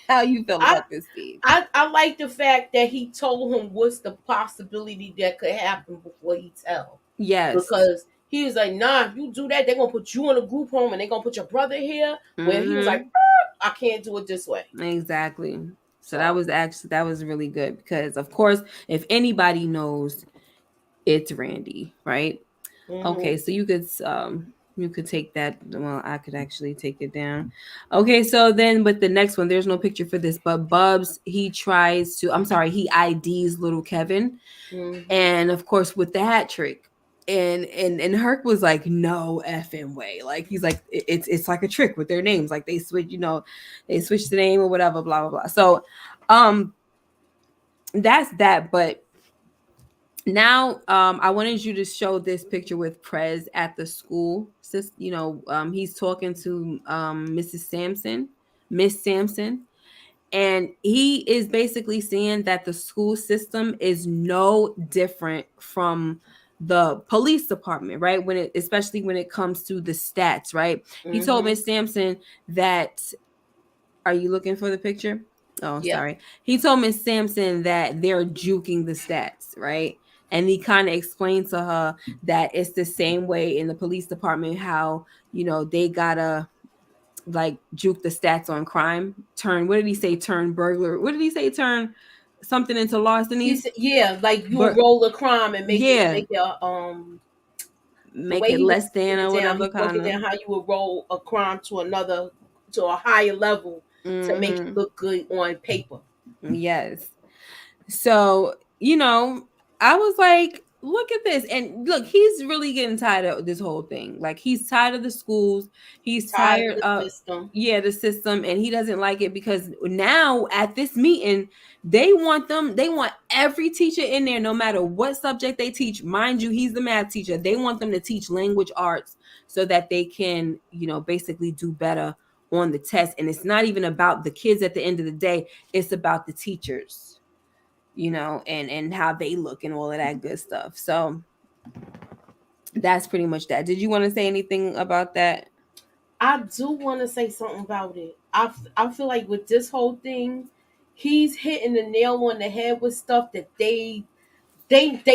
How you feel I, about this, Steve? I like the fact that he told him what's the possibility that could happen before he tell. Yes. Because he was like, nah, if you do that, they're gonna put you in a group home and they're gonna put your brother here. Where he was like, Mm-hmm. I can't do it this way. Exactly. So So that was really good because of course, if anybody knows, it's Randy, right? hmm Okay, so you could take that. Well, I could actually take it down. Okay, so then with the next one, there's no picture for this, but Bubs he tries to. I'm sorry, he IDs little Kevin, hmm and of course with the hat trick. And Herc was like, no effing way. Like he's like, it's like a trick with their names. Like they switch, they switch the name or whatever, blah blah blah. So, um, that's that. But now I wanted you to show this picture with Prez at the school. He's talking to Mrs. Sampson, Miss Sampson, and he is basically saying that the school system is no different from the police department, right? Especially when it comes to the stats, right? He told hmm Miss Sampson that, are you looking for the picture? Oh, Yeah. sorry. He told Miss Sampson that they're juking the stats, right? And he kind of explained to her that it's the same way in the police department, how, they gotta like juke the stats on crime. What did he say? Turn burglar. What did he say? Turn something into He larcenies. said, yeah, like you will But roll a crime and yeah, make it the make way it he was less than breaking or it down, whatever he broke kind it of. down how you would roll a crime to a higher level to make it Mm-hmm. look good on paper. Yes. So, I was like, look at this. And look, he's really getting tired of this whole thing. Like, he's tired of the schools. He's Tired of tired the of, system. yeah, the system. And he doesn't like it because now at this meeting, they want every teacher in there, no matter what subject they teach. Mind you, he's the math teacher. They want them to teach language arts so that they can, basically do better on the test. And it's not even about the kids at the end of the day, it's about the teachers, and how they look and all of that good stuff. So that's pretty much that. Did you want to say anything about that? I do want to say something about it. I feel like with this whole thing, he's hitting the nail on the head with stuff that they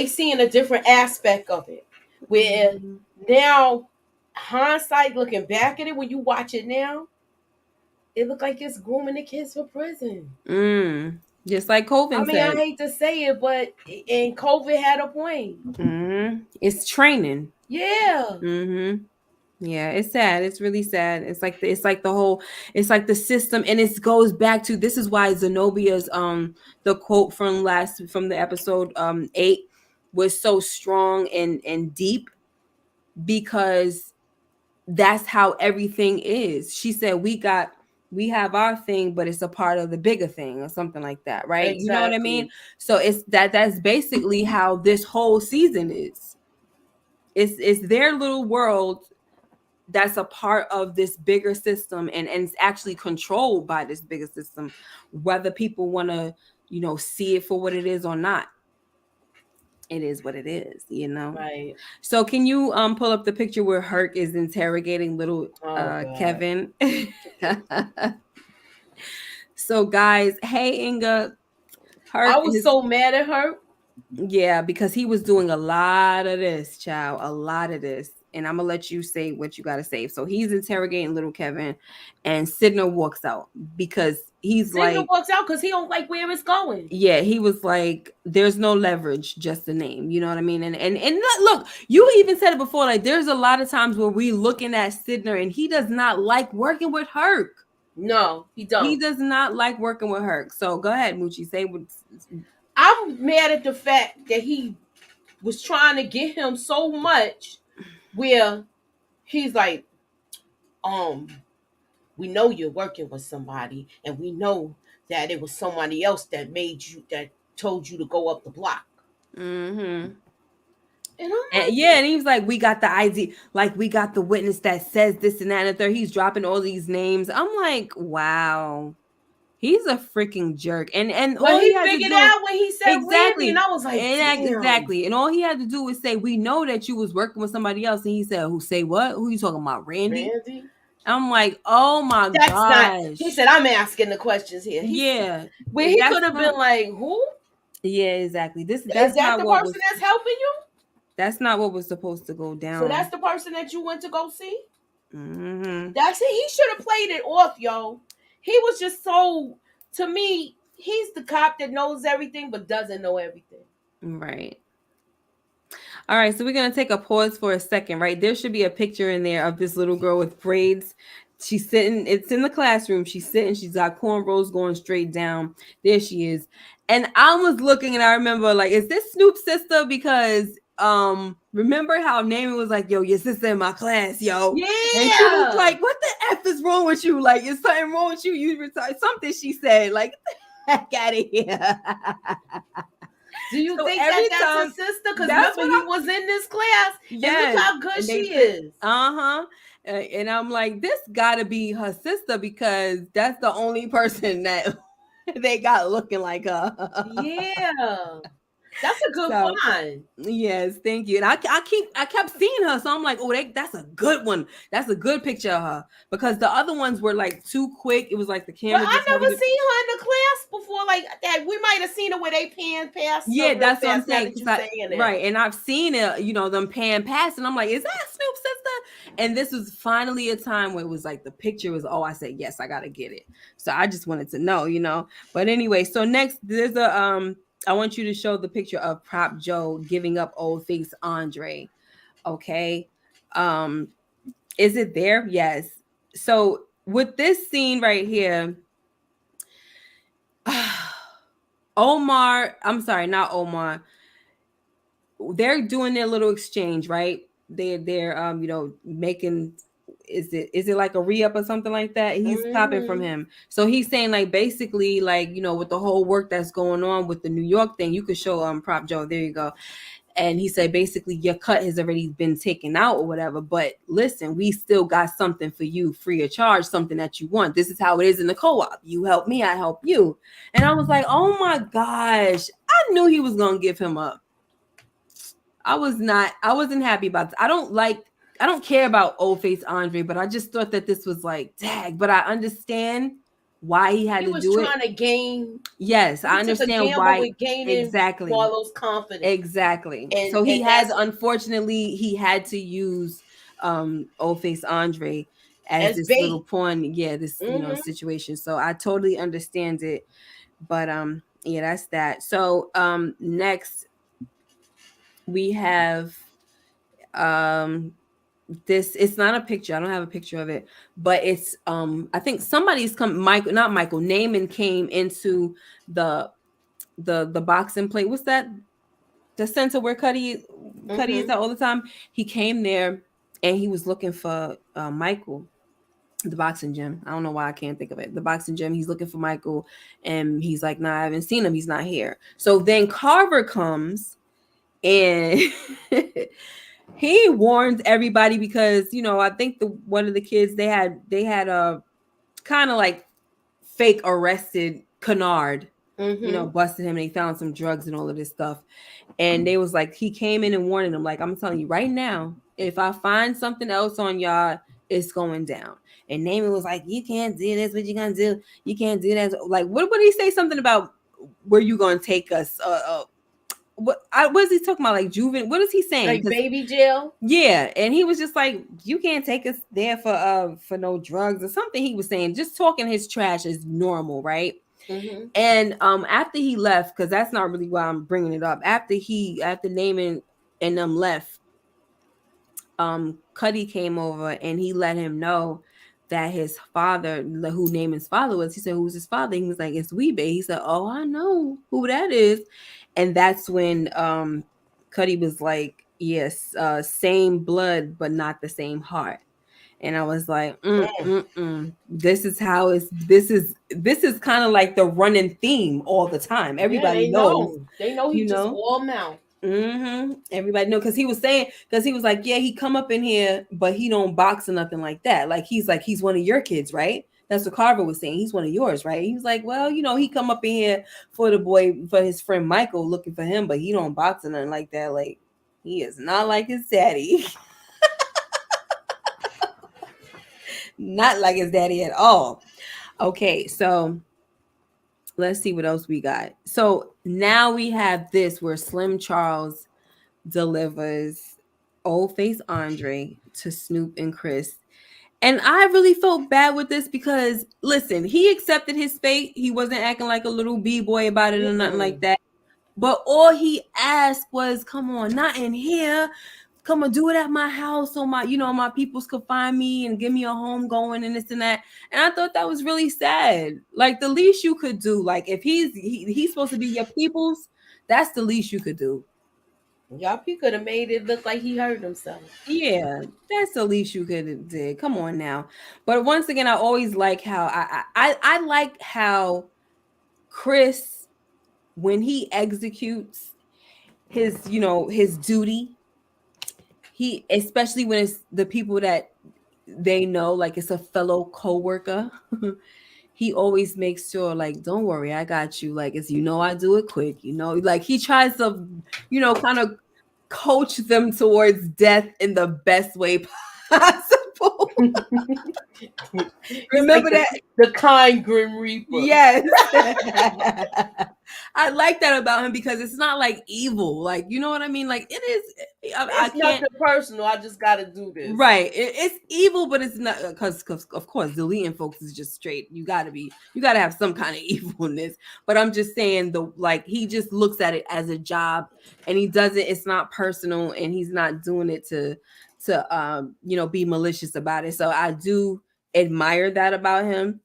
seeing a different aspect of it. Where Mm-hmm. now hindsight looking back at it when you watch it now, it look like it's grooming the kids for prison. Just like I Colvin mean, I said. hate to say it, but and COVID had a point. It's training. Yeah, Mm-hmm. Yeah, it's sad. It's really sad. It's like the system, and it goes back to, this is why Zenobia's the quote from the episode 8 was so strong and deep, because that's how everything is. She said we have our thing, but it's a part of the bigger thing or something like that, right? You know what I mean? exactly. So that's basically how this whole season is. It's their little world that's a part of this bigger system, and it's actually controlled by this bigger system, whether people want to, see it for what it is or not. It is what it is. Right. So can you pull up the picture where Herc is interrogating little Oh God. Kevin? So guys, hey Inga, I Herc was is, so mad at her. yeah, because he was doing a lot of this, child, a lot of this. And I'm gonna let you say what you gotta say. So he's interrogating little Kevin, and Sidner walks out because he's Signal like, walks out because he don't like where it's going. yeah, he was like, there's no leverage, just the name. You know what I mean? And look, you even said it before, like there's a lot of times where we looking at Sidner and he does not like working with Herc. No, he He don't. does not like working with Herc. So go ahead, Moochie, say what. I'm mad at the fact that he was trying to get him so much where he's like, um, we know you're working with somebody, and we know that it was somebody else that told you to go up the block. Mm-hmm. And I'm And like, yeah, and he was like, we got the ID, like we got the witness that says this and that and the third. He's dropping all these names. I'm like, wow, he's a freaking jerk. And but all he he had to figured do, out when he said Randy, and exactly, I was like, damn. exactly, and all he had to do was say, we know that you was working with somebody else, and he said, who say what? Who you talking about, Randy? Randy? I'm like, oh my That's not. He gosh. said, "I'm asking the questions here." Yeah. Where he That's could have not been like, "Who yeah, exactly. is That's that? not The what person was that's helping you?" supposed to go So down. that's the person that you went to go see. Hmm. That's it. He should have played it off, yo. He was just so. To me, he's the cop that knows everything but doesn't know everything. Right. All right, so we're gonna take a pause for a second, right? There should be a picture in there of this little girl with braids. She's sitting, it's in the classroom. She's sitting, she's got cornrows going straight down. There she is. And I was looking and I remember, like, is this Snoop's sister? Because remember how Nami was like, yo, your sister in my class, yo. And she was Yeah. like, what the F is wrong with you? Like, is something wrong with you? You retired something she said, like, get the heck out of here. Do you So think that every that's his time, sister? Because that's remember, what he was in this class, and look yes. how good And they she said, is. uh-huh. And I'm like, this gotta be her sister because that's the only person that they got looking like her. Yeah, that's a good So find. yes, thank you. And I kept seeing her, so I'm like, oh, that's a good one. That's a good picture of her because the other ones were like too quick. It was like the But camera I just never hurried. seen her in the class before like that. We might have seen her where they pan past her Yeah, real that's what I'm fast. Now saying. that you 'Cause saying that, right, and I've seen it, them pan past, and I'm like, is that Snoop sister? And this was finally a time where it was like the picture was. Oh, I said yes, I gotta get it. So I just wanted to know. But anyway, so next there's a I want you to show the picture of Prop Joe giving up old face Andre. Okay, um, is it there? Yes. So with this scene right here. Omar, I'm sorry, not Omar. They're doing their little exchange, right? They're making is it like a re-up or something like that? He's copping from mm-hmm. him. So he's saying like basically like, with the whole work that's going on with the New York thing, you could show Prop Joe, there you go. And he said basically your cut has already been taken out or whatever, but listen, we still got something for you free of charge, something that you want. This is how it is in the co-op. You help me, I help you. And I was like, oh my gosh, I knew he was gonna give him up. I wasn't happy about this. I don't care about old face Andre, but I just thought that this was like, dag, but I understand why he had He to was do it. trying to gain. Yes, I He took a understand gamble why. with gaining Exactly. Marlo's confidence, Exactly. and So he and had, that's unfortunately, he had to use old face Andre as as this little bait. pawn, yeah, this, Mm-hmm. situation. So I totally understand it. But yeah, that's that. So next we have um this, it's not a picture, I don't have a picture of it, but it's I think somebody's come, Michael, not Michael, Naaman came into the the boxing plate. What's that, the center where Cuddy is Mm-hmm. at all the time? He came there and he was looking for Michael, the boxing gym. I don't know why I can't think of it, the boxing gym. He's looking for Michael and he's like, nah, I haven't seen him, he's not here. So then Carver comes and he warns everybody because I think the one of the kids, they had a kind of like fake arrested Kennard, Mm-hmm. busted him and they found some drugs and all of this stuff. And they was like, he came in and warning them, like, I'm telling you right now, if I find something else on y'all, it's going down. And Naaman was like, you can't do this, what you gonna do? You can't do that. Like, what did he say? Something about where you gonna take us? What is he talking about? Like juvenile? What is he saying? Like Because baby jail. yeah, and he was just like, you can't take us there for no drugs or something. He was saying, just talking his trash is normal, right? Mm-hmm. And after he left, because that's not really why I'm bringing it up. After Naaman and them left, Cuddy came over and he let him know that his father, who Naaman's father was, he said, who's his father? He was like, it's Weebay. He said, oh, I know who that is. And that's when Cuddy was like, yes, same blood, but not the same heart. And I was like, this is how this is kind of like the running theme all the time. Yeah, Everybody they knows, know. They know he you just know. all mouth. Everybody know because he was saying, because he was like, yeah, he come up in here, but he don't box or nothing like that. Like he's one of your kids, right? That's what Carver was saying. He's one of yours, right? He was like, well, he come up in here for his friend Michael, looking for him, but he don't box or nothing like that. Like he is not like his daddy. Not like his daddy at all. Okay, so let's see what else we got. So now we have this where Slim Charles delivers Old Face Andre to Snoop and Chris. And I really felt bad with this because, listen, he accepted his fate. He wasn't acting like a little b-boy about it or nothing like Mm-mm. that. But all he asked was, come on, not in here. Come on, do it at my house so my peoples could find me and give me a home going and this and that. And I thought that was really sad. Like the least you could do, like if he's supposed to be your peoples, that's the least you could do. Y'all, he could have made it look like he hurt himself. Yeah, that's the least you could have did. Come on now. But once again, I always like how I like how Chris, when he executes his duty, he, especially when it's the people that they know, like it's a fellow co-worker, he always makes sure, like, don't worry, I got you. Like, it's, I do it quick, like he tries to, kind of coach them towards death in the best way possible. He's like Remember that? the kind Grim Reaper. Yes. I like that about him because it's not like evil. Like, you know what I mean? Like it is. I It's can't. nothing personal. I just gotta do this. Right. It's evil, but it's not because of course deleting folks is just straight. You gotta have some kind of evilness. But I'm just saying he just looks at it as a job and he doesn't, it's not personal and he's not doing it to be malicious about it. So I do admire that about him.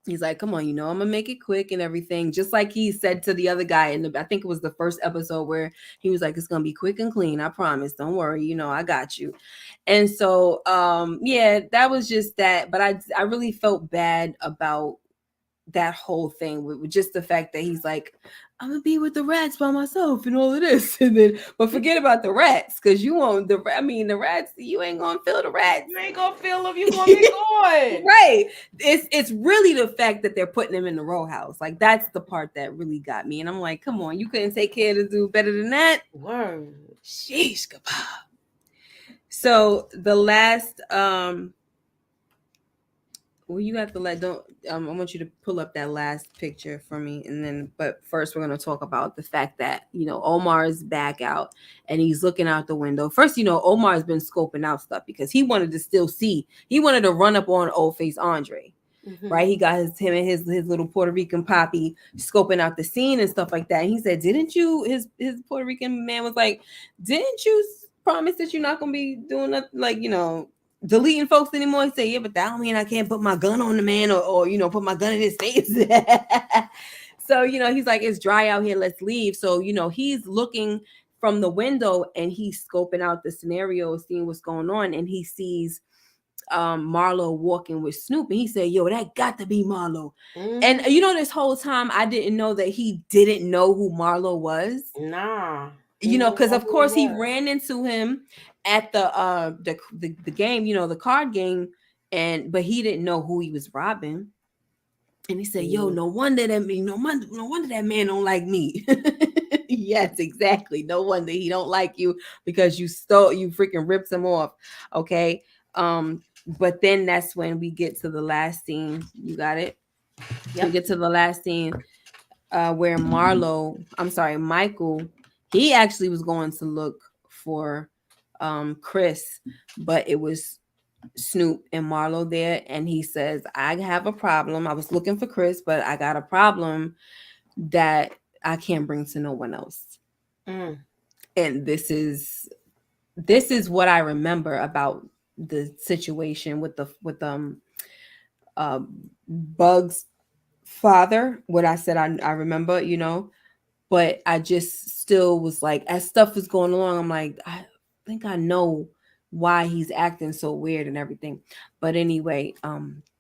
He's like, come on, I'm gonna make it quick and everything. Just like he said to the other guy I think it was the first episode where he was like, it's gonna be quick and clean, I promise. Don't worry, I got you. And so yeah, that was just that. But I really felt bad about that whole thing with just the fact that he's like, I'm gonna be with the rats by myself and all of this, and then but forget about the rats because you won't. The rats, you ain't gonna feel the rats. You ain't gonna feel them. You gonna be going. Right. It's really the fact that they're putting him in the row house. Like that's the part that really got me. And I'm like, come on, you couldn't take care of the dude better than that. Word. Sheesh, kebab. So the last well, you have to I want you to pull up that last picture for me, and then. But first, we're gonna talk about the fact that Omar is back out and he's looking out the window. First, Omar has been scoping out stuff because he wanted to still see. He wanted to run up on Old Face Andre, right? He got him and his little Puerto Rican poppy scoping out the scene and stuff like that. And he said, "Didn't you?" His Puerto Rican man was like, "Didn't you promise that you're not gonna be doing nothing like deleting folks anymore?" He said, yeah, but that don't mean I can't put my gun on the man or put my gun in his face. So, he's like, it's dry out here, let's leave. So, he's looking from the window and he's scoping out the scenario, seeing what's going on, and he sees Marlo walking with Snoop, and he said, yo, that got to be Marlo. And this whole time I didn't know that he didn't know who Marlo was. Nah. Because of course he ran into him at the game, the card game, but he didn't know who he was robbing. And he said, yo, no wonder that man don't like me. Yes, exactly. No wonder he don't like you because you freaking ripped him off. Okay. But then that's when we get to the last scene. You got it? Yep. We get to the last scene where Michael, he actually was going to look for Chris, but it was Snoop and Marlo there, and he says, I have a problem. I was looking for Chris, but I got a problem that I can't bring to no one else. And this is what I remember about the situation with Bug's father. What I said, I remember, but I just still was like, as stuff was going along, I'm like, I think I know why he's acting so weird and everything. But anyway,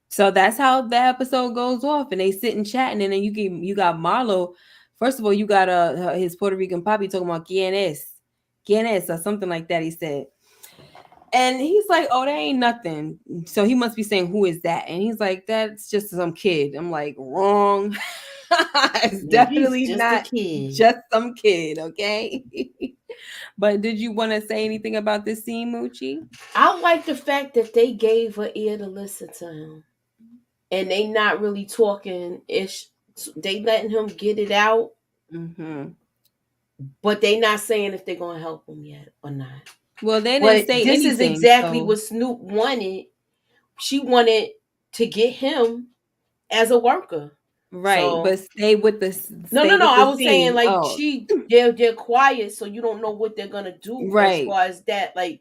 so that's how the episode goes off, and they sit and chatting, and then you got Marlo. First of all, you got his Puerto Rican poppy talking about quién es or something like that. He said, and he's like, oh, that ain't nothing. So he must be saying, who is that? And he's like, that's just some kid. I'm like, wrong. It's definitely not just some kid, okay? But did you want to say anything about this scene, Moochie? I like the fact that they gave her ear to listen to him, and they not really talking ish. They letting him get it out, Mm-hmm. but they not saying if they're gonna help him yet or not. Well, they didn't But say this is anything, exactly so what Snoop wanted. She wanted to get him as a worker. right. So But stay with the no, stay no, no. with I the was saying scene. like Oh, they're quiet, so you don't know what they're gonna do as right. far as that. Like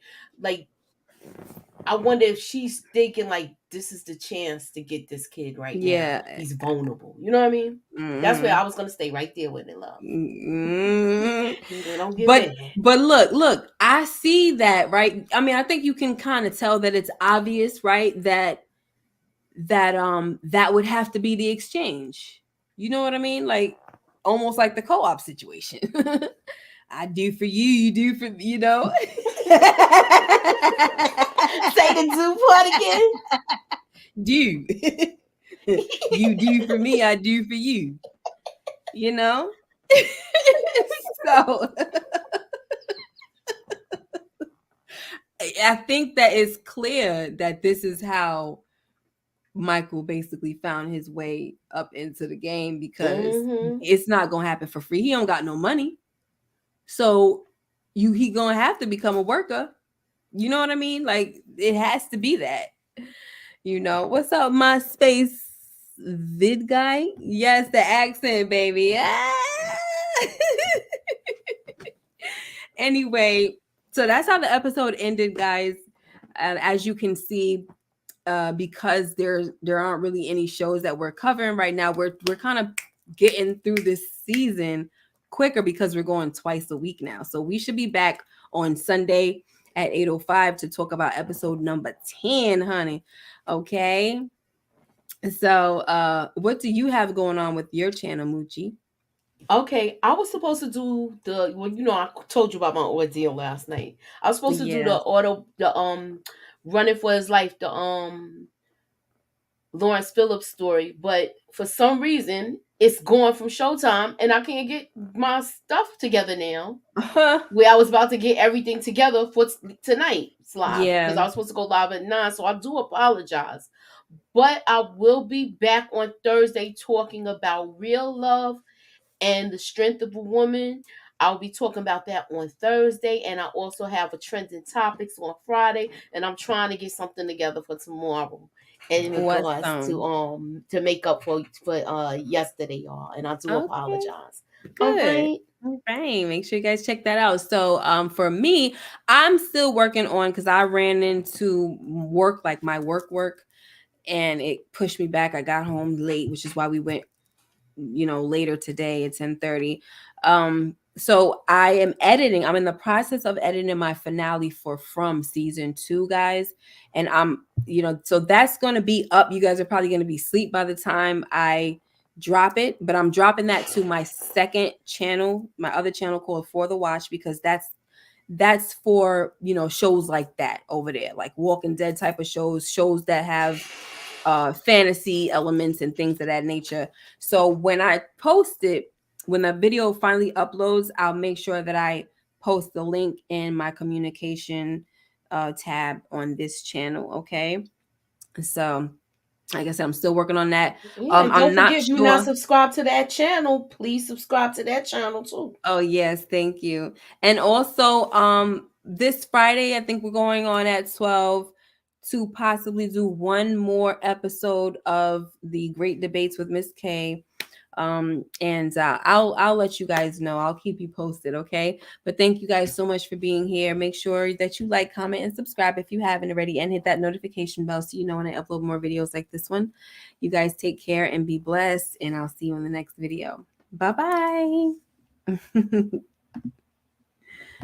I wonder if she's thinking like this is the chance to get this kid right now. Yeah. He's vulnerable. You know what I mean? That's where Mm-hmm. I was gonna stay right there with it, love. Mm-hmm. They don't get But mad. look, I see that, right? I mean, I think you can kind of tell that it's obvious, right? That would have to be the exchange. You know what I mean? Like almost like the co-op situation. I do for you, you do for you know. Say the do part again. Do. You do for me, I do for you. You know? So I think that it's clear that this is how Michael basically found his way up into the game because Mm-hmm. it's not gonna happen for free. He don't got no money. So he gonna have to become a worker. You know what I mean? Like it has to be that. You know, what's up, my space vid guy? Yes, the accent, baby. Ah! Anyway, so that's how the episode ended, guys. As you can see, because there aren't really any shows that we're covering right now. We're kind of getting through this season quicker because we're going twice a week now. So we should be back on Sunday at 8:05 to talk about episode number 10, honey. Okay. So what do you have going on with your channel, Moochie? Okay, I was supposed to do the well, I told you about my ordeal last night. I was supposed to do Yes. the running for his life, the Lawrence Phillips story, but for some reason it's gone from Showtime and I can't get my stuff together now. Where I was about to get everything together for tonight's live because Yeah. I was supposed to go live at 9, so I do apologize. But I will be back on Thursday talking about real love and the strength of a woman. I'll be talking about that on Thursday, and I also have a trending topics on Friday, and I'm trying to get something together for tomorrow in What's regards to make up for yesterday, y'all. And I do Okay. apologize. All Good. right. All right. Make sure you guys check that out. So for me, I'm still working on because I ran into work, like my work, and it pushed me back. I got home late, which is why we went, later today at 10:30. So I am editing. I'm in the process of editing my finale for From season 2, guys. And so that's gonna be up. You guys are probably gonna be asleep by the time I drop it, but I'm dropping that to my second channel, my other channel called For the Watch, because that's for shows like that over there, like Walking Dead type of shows that have fantasy elements and things of that nature. So when I post it, when the video finally uploads, I'll make sure that I post the link in my communication tab on this channel. Okay. So like I said, I'm still working on that. Yeah, and I'm don't not forget if you're not sure. subscribed to that channel, please subscribe to that channel too. Oh yes, thank you. And also this Friday I think we're going on at 12 to possibly do one more episode of the Great Debates with Miss K. And I'll let you guys know. I'll keep you posted, okay? But thank you guys so much for being here. Make sure that you like, comment, and subscribe if you haven't already, and hit that notification bell so you know when I upload more videos like this one. You guys take care and be blessed, and I'll see you in the next video. Bye bye.